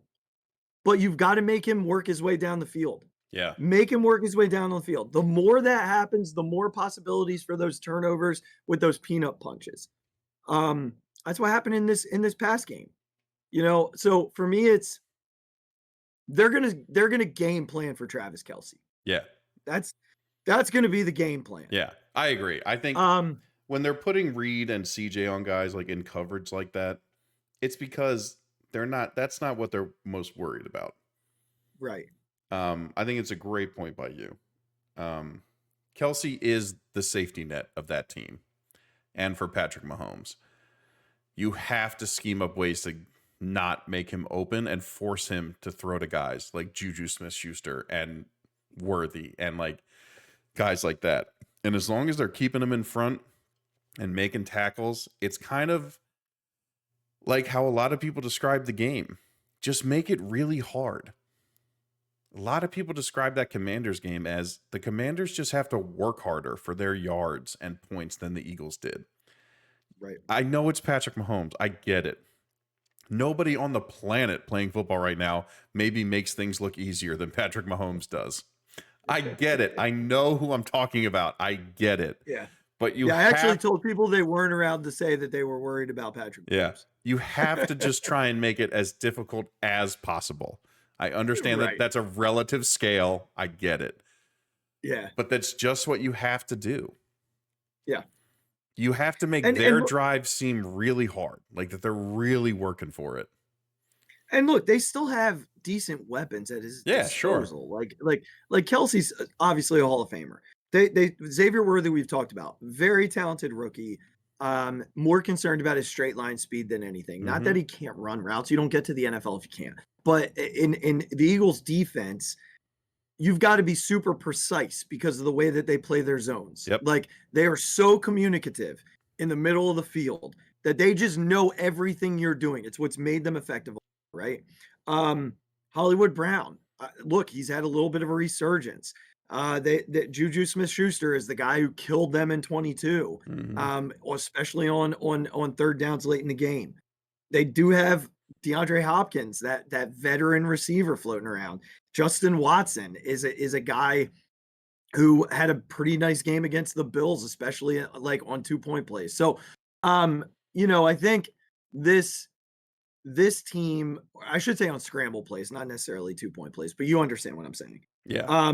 you've got to make him work his way down the field. Yeah. Make him work his way down the field. The more that happens, the more possibilities for those turnovers with those peanut punches. That's what happened in this pass game. So for me, it's they're gonna game plan for Travis Kelce. Yeah. That's gonna be the game plan. Yeah, I agree. I think when they're putting Reed and CJ on guys like in coverage like that, it's because that's not what they're most worried about. Right. I think it's a great point by you. Kelce is the safety net of that team. And for Patrick Mahomes, you have to scheme up ways to not make him open and force him to throw to guys like Juju Smith-Schuster and Worthy and like guys like that. And as long as they're keeping him in front and making tackles, it's kind of like how a lot of people describe the game. Just make it really hard. A lot of people describe that Commanders game as the Commanders just have to work harder for their yards and points than the Eagles did. Right. I know it's Patrick Mahomes. I get it. Nobody on the planet playing football right now maybe makes things look easier than Patrick Mahomes does. I get it. I know who I'm talking about. I get it. Yeah. But you I actually told people they weren't around to say that they were worried about Patrick Mahomes. Yeah. You have to just try and make it as difficult as possible. I understand that that's a relative scale. I get it. Yeah. But that's just what you have to do. Yeah. You have to make their drive seem really hard, like that they're really working for it. And look, they still have decent weapons at his disposal. Sure. Like Kelsey's obviously a Hall of Famer. They Xavier Worthy, we've talked about, very talented rookie. More concerned about his straight line speed than anything. Not that he can't run routes. You don't get to the NFL if you can't. But in the Eagles defense, you've got to be super precise because of the way that they play their zones. Yep. Like they are so communicative in the middle of the field that they just know everything you're doing. It's what's made them effective, right? Hollywood Brown, look, he's had a little bit of a resurgence. Juju Smith-Schuster is the guy who killed them in 22, especially on third downs late in the game. They do have DeAndre Hopkins, that veteran receiver floating around. Justin Watson is a guy who had a pretty nice game against the Bills, especially like on 2-point plays. So, I think this team, I should say on scramble plays, not necessarily 2-point plays, but you understand what I'm saying. Yeah.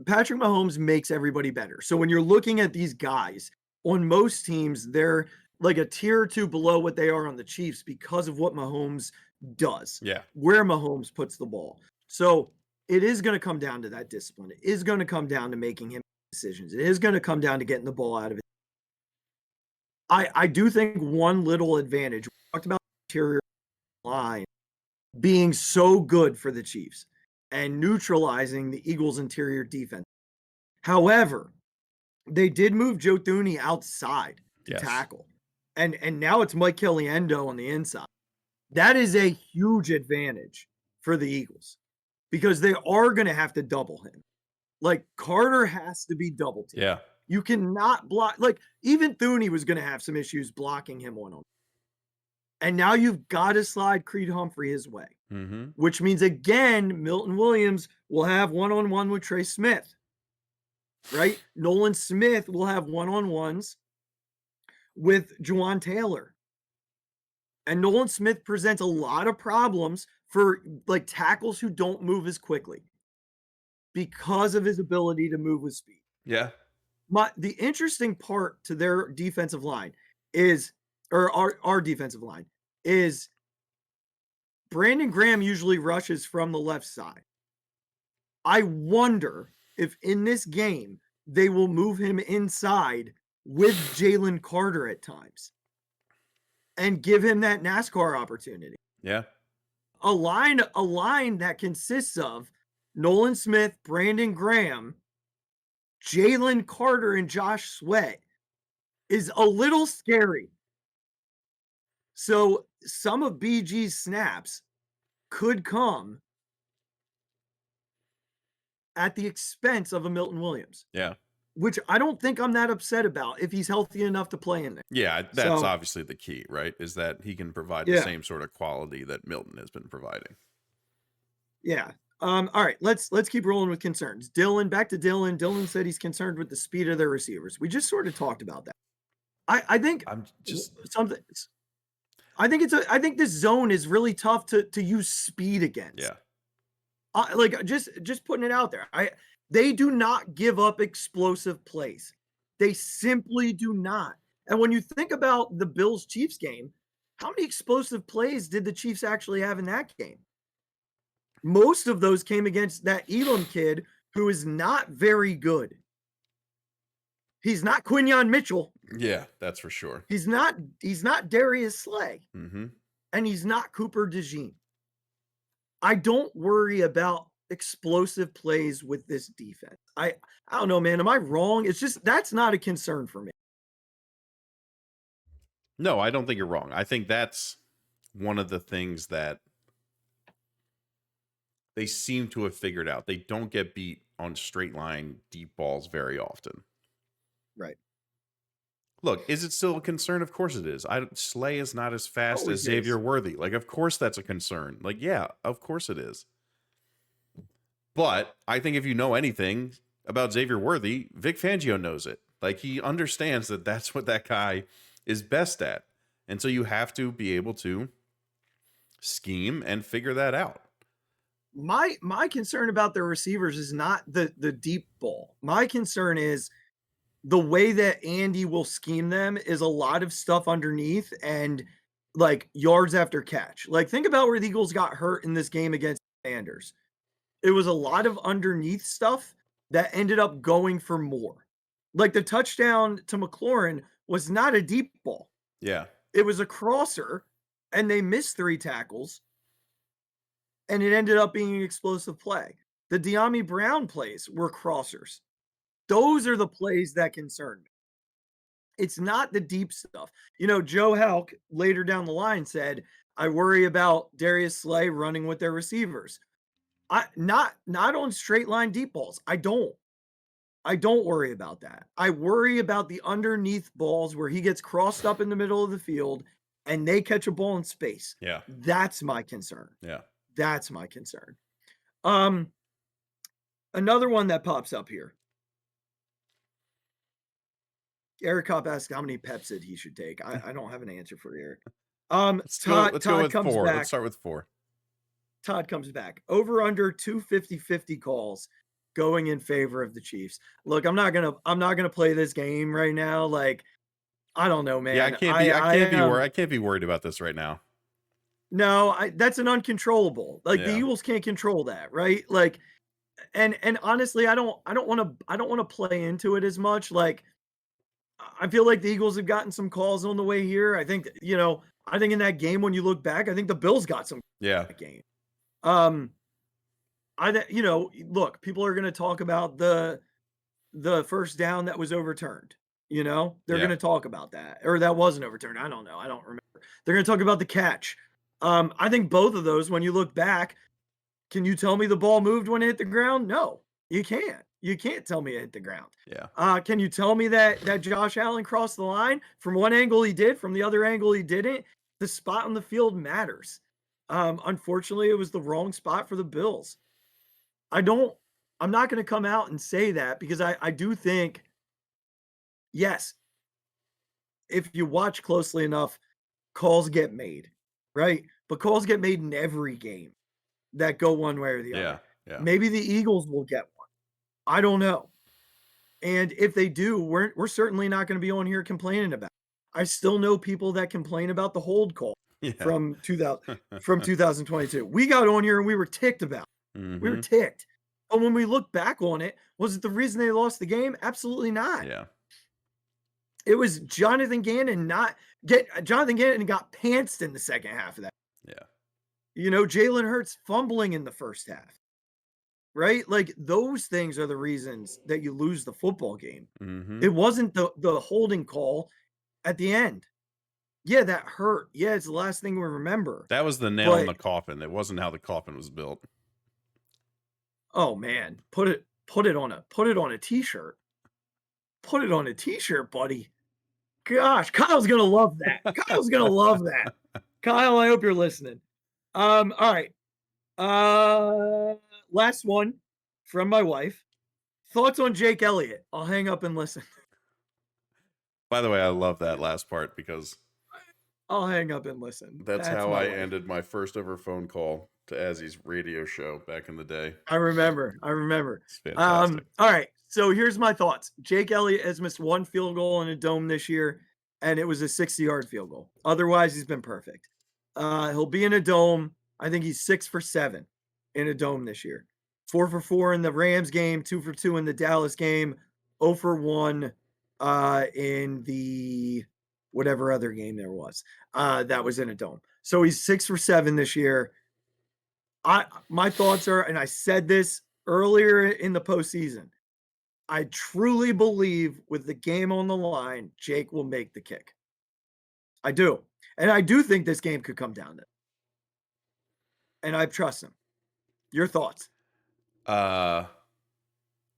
Patrick Mahomes makes everybody better. So when you're looking at these guys, on most teams, they're like a tier or two below what they are on the Chiefs because of what Mahomes does. Yeah. Where Mahomes puts the ball. So it is going to come down to that discipline. It is going to come down to making him decisions. It is going to come down to getting the ball out of it. I do think one little advantage, we talked about the interior line being so good for the Chiefs and neutralizing the Eagles' interior defense. However, they did move Joe Thuney outside to tackle. And now it's Mike Caliendo on the inside. That is a huge advantage for the Eagles because they are going to have to double him. Like Carter has to be double teamed. Yeah. You cannot block. Like even Thuney was going to have some issues blocking him one-on-one. And now you've got to slide Creed Humphrey his way, which means, again, Milton Williams will have one-on-one with Trey Smith, right? Nolan Smith will have one-on-ones with Juwan Taylor. And Nolan Smith presents a lot of problems for like tackles who don't move as quickly because of his ability to move with speed. Yeah. The interesting part to their defensive line is, or our defensive line, is Brandon Graham usually rushes from the left side. I wonder if in this game they will move him inside with Jalen Carter at times and give him that NASCAR opportunity. Yeah. A line that consists of Nolan Smith, Brandon Graham, Jalen Carter, and Josh Sweat is a little scary. So some of BG's snaps could come at the expense of a Milton Williams. Yeah. Which I don't think I'm that upset about if he's healthy enough to play in there. Yeah, that's obviously the key, right? Is that he can provide the same sort of quality that Milton has been providing. Yeah. All right, let's keep rolling with concerns. Back to Dylan. Dylan said he's concerned with the speed of their receivers. We just sort of talked about that. I think this zone is really tough to use speed against. Yeah. Just putting it out there. They do not give up explosive plays. They simply do not. And when you think about the Bills-Chiefs game, how many explosive plays did the Chiefs actually have in that game? Most of those came against that Elam kid who is not very good. He's not Quinyon Mitchell. Yeah, that's for sure. He's not Darius Slay. Mm-hmm. And he's not Cooper DeJean. I don't worry about explosive plays with this defense. I don't know, man. Am I wrong? It's just that's not a concern for me. No, I don't think you're wrong. I think that's one of the things that they seem to have figured out. They don't get beat on straight line deep balls very often. Right. Look, is it still a concern? Of course it is. Slay is not as fast as Xavier Worthy. Like, of course that's a concern. Like, yeah, of course it is. But I think if you know anything about Xavier Worthy, Vic Fangio knows it. Like, he understands that that's what that guy is best at. And so you have to be able to scheme and figure that out. My concern about their receivers is not the deep ball. My concern is the way that Andy will scheme them is a lot of stuff underneath and like yards after catch. Like, think about where the Eagles got hurt in this game against Sanders. It was a lot of underneath stuff that ended up going for more. Like, the touchdown to McLaurin was not a deep ball. Yeah. It was a crosser, and they missed 3 tackles, and it ended up being an explosive play. The De'Ami Brown plays were crossers. Those are the plays that concern me. It's not the deep stuff. You know, Joe Helk later down the line said, I worry about Darius Slay running with their receivers. Not on straight line deep balls. I don't worry about that. I worry about the underneath balls where he gets crossed up in the middle of the field and they catch a ball in space. Yeah. That's my concern. Yeah. That's my concern. Another one that pops up here. Eric Kopp asked how many Pepsid he should take. I don't have an answer for Eric. Let's go with comes 4. back. Let's start with 4. Todd comes back. Over under 250 calls going in favor of the Chiefs. Look, I'm not gonna play this game right now. Like, I don't know, man. Yeah, I can't be worried about this right now. No, that's an uncontrollable. Like, the Eagles can't control that, right? Like, and honestly, I don't want to play into it as much. Like, I feel like the Eagles have gotten some calls on the way here. I think in that game, when you look back, I think the Bills got some game. Look, people are going to talk about the first down that was overturned. They're going to talk about that, or that wasn't overturned. I don't know. I don't remember. They're going to talk about the catch. I think both of those, when you look back, can you tell me the ball moved when it hit the ground? No, you can't. You can't tell me it hit the ground. Yeah. Can you tell me that Josh Allen crossed the line? From one angle he did, from the other angle he didn't. The spot on the field matters. Unfortunately, it was the wrong spot for the Bills. I'm not going to come out and say that, because I do think, yes, if you watch closely enough, calls get made, right? But calls get made in every game that go one way or the other. Yeah. Maybe the Eagles will get one. I don't know. And if they do, we're certainly not going to be on here complaining about it. I still know people that complain about the hold call from 2022. We got on here and we were ticked about it. Mm-hmm. We were ticked. But when we look back on it, was it the reason they lost the game? Absolutely not. Yeah. It was Jonathan Gannon got pantsed in the second half of that. Yeah. Jalen Hurts fumbling in the first half. Right? Like, those things are the reasons that you lose the football game. Mm-hmm. It wasn't the holding call at the end. Yeah, that hurt. Yeah, it's the last thing we remember. That was the nail in the coffin. It wasn't how the coffin was built. Oh man, put it on a t-shirt. Put it on a t-shirt, buddy. Gosh, Kyle's gonna love that. Kyle's gonna love that. Kyle, I hope you're listening. All right. Last one from my wife. Thoughts on Jake Elliott? I'll hang up and listen. By the way, I love that last part, because I'll hang up and listen. That's how I ended my first ever phone call to Azzy's radio show back in the day. I remember. It's fantastic. All right. So here's my thoughts. Jake Elliott has missed one field goal in a dome this year, and it was a 60-yard field goal. Otherwise, he's been perfect. He'll be in a dome. I think he's 6 for 7 in a dome this year. 4 for 4 in the Rams game, 2 for 2 in the Dallas game, 0 for 1 in the whatever other game there was that was in a dome. So he's 6 for 7 this year. My thoughts are, and I said this earlier in the postseason, I truly believe with the game on the line, Jake will make the kick. I do. And I do think this game could come down to it. And I trust him. Your thoughts? I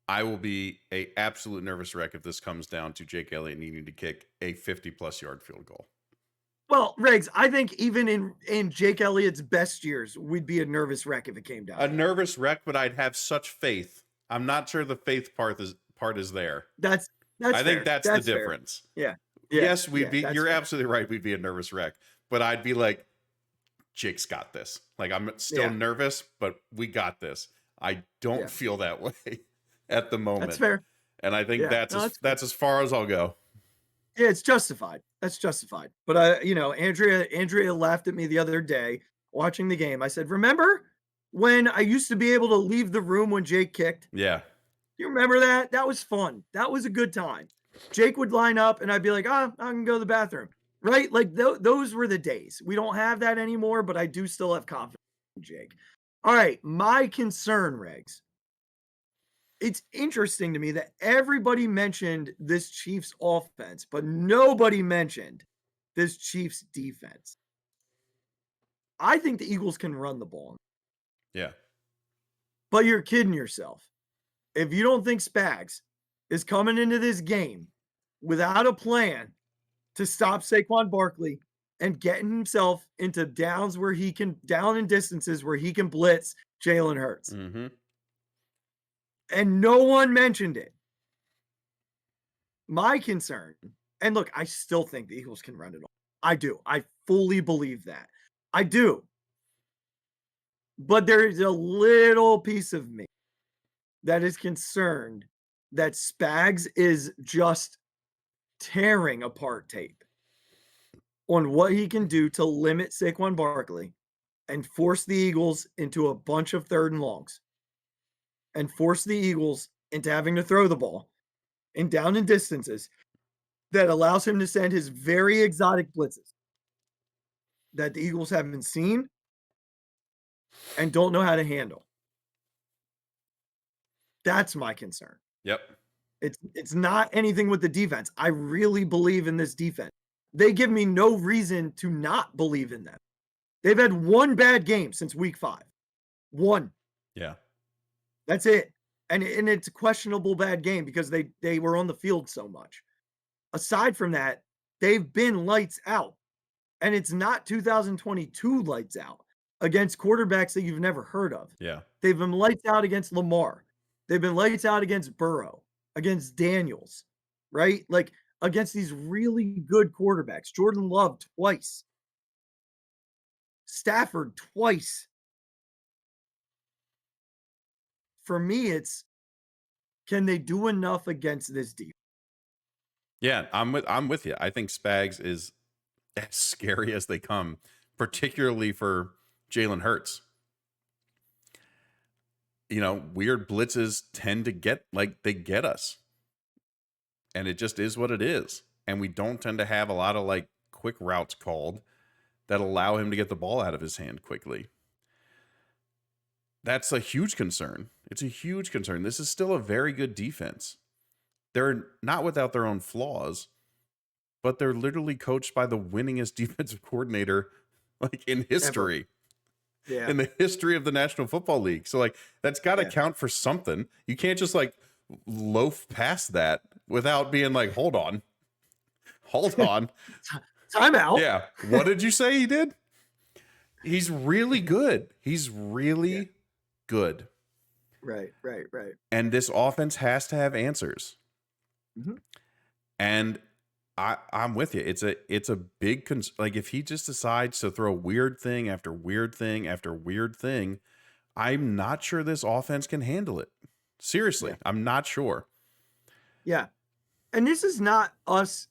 will be a absolute nervous wreck if this comes down to Jake Elliott needing to kick a 50-plus yard field goal. Well, Riggs, I think even in Jake Elliott's best years, we'd be a nervous wreck if it came down. A nervous wreck, but I'd have such faith. I'm not sure the faith part is there. That's I think that's the fair. difference. Yeah. Yes, we'd be. You're fair. absolutely right. We'd be a nervous wreck, but I'd be like, Jake's got this. Like, I'm still nervous, but we got this. I don't feel that way at the moment. That's fair. And I think that's as far as I'll go. Yeah, it's justified. That's justified. But Andrea laughed at me the other day watching the game. I said, "Remember when I used to be able to leave the room when Jake kicked?" Yeah. You remember that? That was fun. That was a good time. Jake would line up and I'd be like, I can go to the bathroom. Right? Like those were the days. We don't have that anymore, but I do still have confidence in Jake. All right. My concern, Regs. It's interesting to me that everybody mentioned this Chiefs offense, but nobody mentioned this Chiefs defense. I think the Eagles can run the ball. Yeah. But you're kidding yourself. If you don't think Spags is coming into this game without a plan to stop Saquon Barkley and getting himself into down in distances where he can blitz Jalen Hurts. Mm-hmm. And no one mentioned it. My concern, and look, I still think the Eagles can run it all. I do. I fully believe that. I do. But there's a little piece of me that is concerned that Spags is just tearing apart tape on what he can do to limit Saquon Barkley and force the Eagles into a bunch of 3rd and longs and force the Eagles into having to throw the ball and down in distances that allows him to send his very exotic blitzes that the Eagles haven't seen and don't know how to handle. That's my concern. Yep. It's not anything with the defense. I really believe in this defense. They give me no reason to not believe in them. They've had one bad game since week 5. One. Yeah. That's it. And it's a questionable bad game because they were on the field so much. Aside from that, they've been lights out. And it's not 2022 lights out against quarterbacks that you've never heard of. Yeah. They've been lights out against Lamar. They've been lights out against Burrow, against Daniels, right? Like against these really good quarterbacks. Jordan Love twice. Stafford twice. For me, it's can they do enough against this defense? Yeah, I'm with you. I think Spags is as scary as they come, particularly for Jalen Hurts. You know, weird blitzes tend to get us. And it just is what it is. And we don't tend to have a lot of like quick routes called that allow him to get the ball out of his hand quickly. That's a huge concern. It's a huge concern. This is still a very good defense. They're not without their own flaws, but they're literally coached by the winningest defensive coordinator like in history. Yeah. In the history of the National Football League. So like that's got to count for something. You can't just like loaf past that without being like, hold on. Time out. Yeah. What did you say he did? He's really good. He's really good. Right. And this offense has to have answers. Mm-hmm. And I'm with you. It's a big like if he just decides to throw weird thing after weird thing after weird thing, I'm not sure this offense can handle it. Seriously, I'm not sure. Yeah. And this is not us.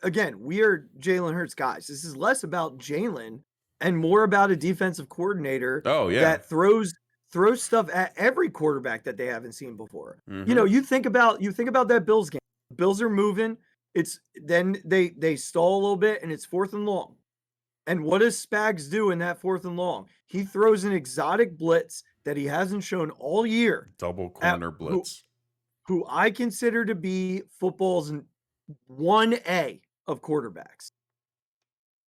Again, we are Jalen Hurts guys. This is less about Jalen and more about a defensive coordinator that throws stuff at every quarterback that they haven't seen before. Mm-hmm. You know, you think about that Bills game. The Bills are moving. It's then they stall a little bit and it's 4th and long. And what does Spags do in that 4th and long? He throws an exotic blitz that he hasn't shown all year. Double corner blitz. Who I consider to be football's 1A of quarterbacks.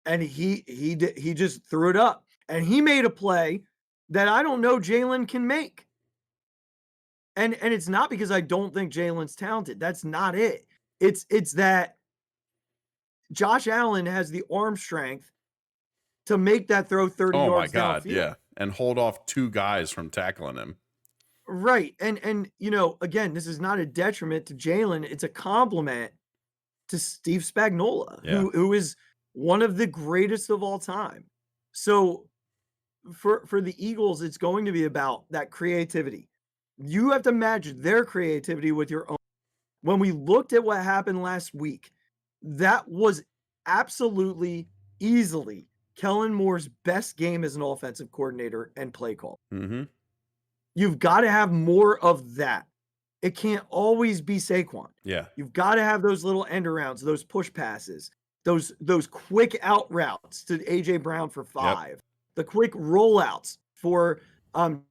And he just threw it up. And he made a play that I don't know Jalen can make. And it's not because I don't think Jalen's talented. That's not it. It's that Josh Allen has the arm strength to make that throw 30 Oh my yards God, downfield. yeah, and hold off 2 guys from tackling him. Right. And again, this is not a detriment to Jalen. It's a compliment to Steve Spagnuolo, Yeah. who is one of the greatest of all time. So for the Eagles, it's going to be about that creativity. You have to match their creativity with your own. When we looked at what happened last week, that was absolutely easily Kellen Moore's best game as an offensive coordinator and play call. Mm-hmm. You've got to have more of that. It can't always be Saquon. Yeah. You've got to have those little end arounds, those push passes, those quick out routes to AJ Brown for 5, the quick rollouts for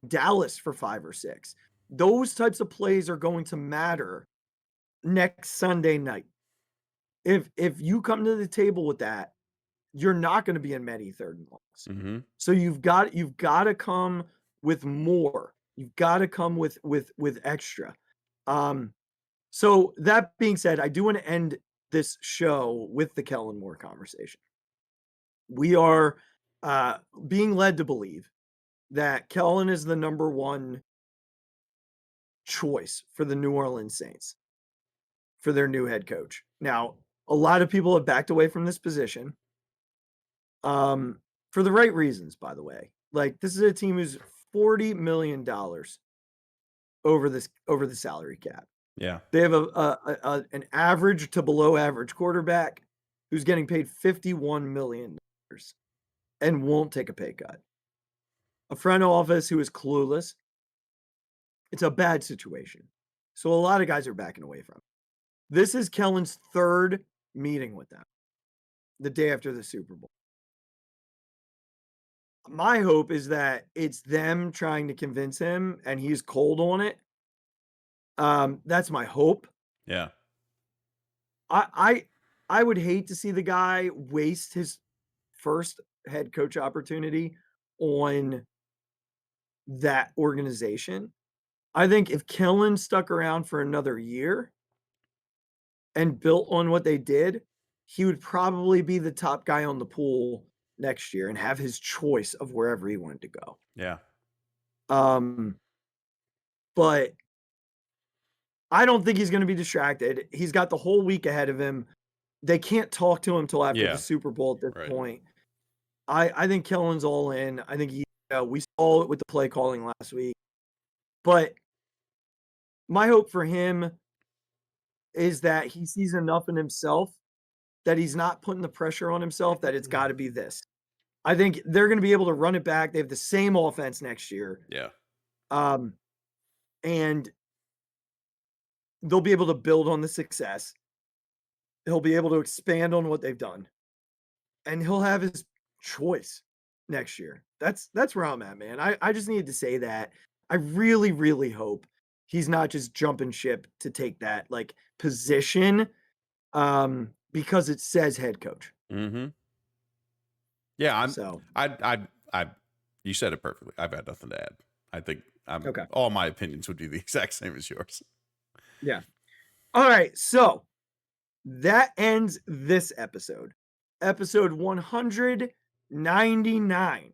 Dallas for 5 or 6. Those types of plays are going to matter next Sunday night. If you come to the table with that, you're not going to be in many third and longs. Mm-hmm. So you've got to come with more. You've got to come with extra. So that being said, I do want to end this show with the Kellen Moore conversation. We are being led to believe that Kellen is the number one choice for the New Orleans Saints for their new head coach. Now, a lot of people have backed away from this position for the right reasons, by the way. Like, this is a team who's $40 million over the salary cap. Yeah. They have an average to below average quarterback who's getting paid $51 million and won't take a pay cut. A front office who is clueless. It's a bad situation. So a lot of guys are backing away from it. This is Kellen's third meeting with them the day after the Super Bowl. My hope is that it's them trying to convince him and he's cold on it. That's my hope. Yeah. I would hate to see the guy waste his first head coach opportunity on that organization. I think if Kellen stuck around for another year and built on what they did, he would probably be the top guy on the pool next year and have his choice of wherever he wanted to go. Yeah. But I don't think he's going to be distracted. He's got the whole week ahead of him. They can't talk to him till after the Super Bowl at this point. I think Kellen's all in. I think we saw it with the play calling last week. But my hope for him is that he sees enough in himself that he's not putting the pressure on himself that it's got to be this. I think they're going to be able to run it back. They have the same offense next year. Yeah. And they'll be able to build on the success. He'll be able to expand on what they've done. And he'll have his choice next year. That's where I'm at, man. I just needed to say that. I really, really hope he's not just jumping ship to take that like position because it says head coach. Mm-hmm. Yeah, So you said it perfectly. I've had nothing to add. I think okay. All my opinions would be the exact same as yours. Yeah. All right. So that ends this episode. Episode 199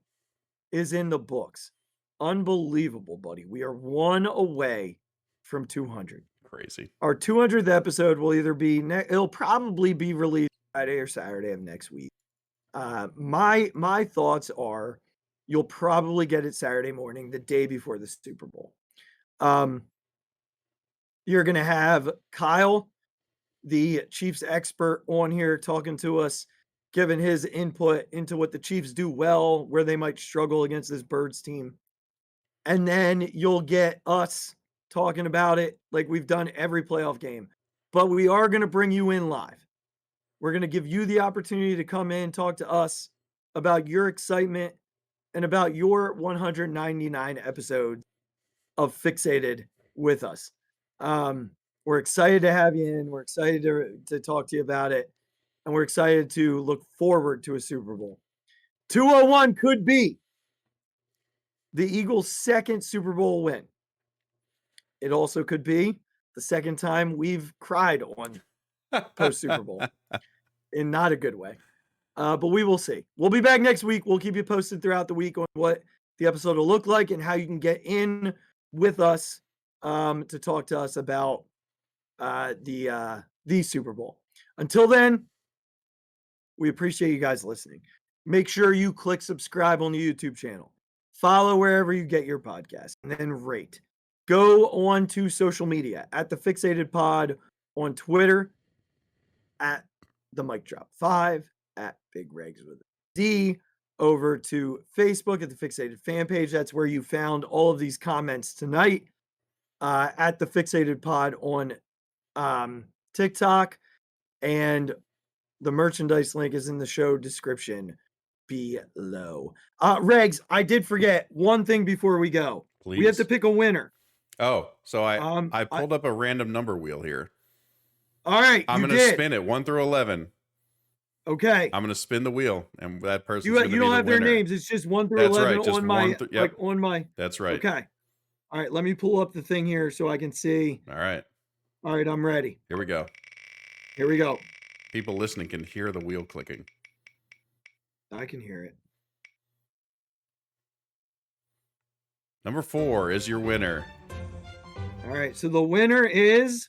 is in the books. Unbelievable, buddy. We are one away from 200. Crazy. Our 200th episode will either be it'll probably be released Friday or Saturday of next week. My thoughts are you'll probably get it Saturday morning, the day before the Super Bowl. You're going to have Kyle, the Chiefs expert, on here talking to us, giving his input into what the Chiefs do well, where they might struggle against this Birds team. And then you'll get us talking about it like we've done every playoff game. But we are going to bring you in live. We're going to give you the opportunity to come in, talk to us about your excitement and about your 199 episodes of Phixated with us. We're excited to have you in. We're excited to talk to you about it. And we're excited to look forward to a Super Bowl. 201 could be the Eagles' second Super Bowl win. It also could be the second time we've cried on post Super Bowl. in not a good way. But we will see. We'll be back next week. We'll keep you posted throughout the week on what the episode will look like and how you can get in with us to talk to us about the Super Bowl. Until then, we appreciate you guys listening. Make sure you click subscribe on the YouTube channel. Follow wherever you get your podcast, and then rate. Go on to social media at the Phixated Pod on Twitter, at the Mic Drop 5, at Big Regs with a D, over to Facebook at the Phixated fan page. That's where you found all of these comments tonight. At the Phixated Pod on TikTok, and the merchandise link is in the show description below. Regs, I did forget one thing before we go. Please. We have to pick a winner. Oh, so I pulled up a random number wheel here. All right, I'm going to spin it 1 through 11. Okay. I'm going to spin the wheel, and that person's You going to be don't the have winner. their names. It's just 1 through That's 11 right, just on my yep. on my. That's right. Okay. All right, let me pull up the thing here so I can see. All right. All right, I'm ready. Here we go. Here we go. People listening can hear the wheel clicking. I can hear it. Number 4 is your winner. All right, so the winner is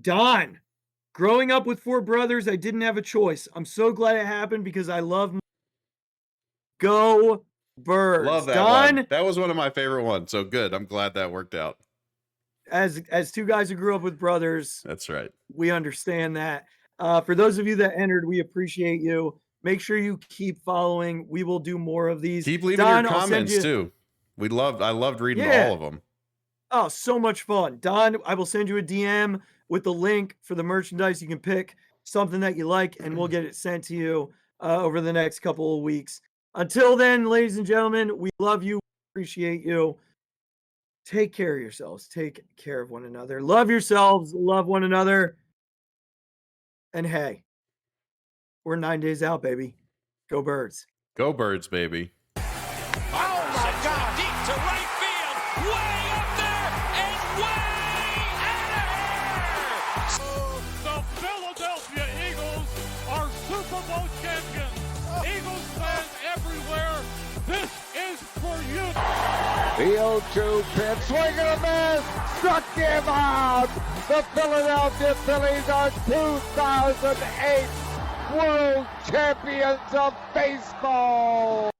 Don. Growing up with 4 brothers, I didn't have a choice. I'm so glad it happened because I love Go Birds. Love that Don, one. That was one of my favorite ones. So good. I'm glad that worked out. As 2 guys who grew up with brothers, That's right. we understand that. For those of you that entered, we appreciate you. Make sure you keep following. We will do more of these. Keep leaving Don, your comments too. I loved reading all of them. Oh, so much fun. Don, I will send you a DM with the link for the merchandise. You can pick something that you like, and we'll get it sent to you over the next couple of weeks. Until then, ladies and gentlemen, we love you. Appreciate you. Take care of yourselves. Take care of one another. Love yourselves. Love one another. And hey, we're 9 days out, baby. Go Birds. Go Birds, baby. Oh my God! Deep to right field, way up there and way out of here. The Philadelphia Eagles are Super Bowl champions. Eagles fans everywhere, this is for you. The 0-2 pitch, swing and a miss, struck him out. The Philadelphia Phillies are 2008 World Champions of Baseball.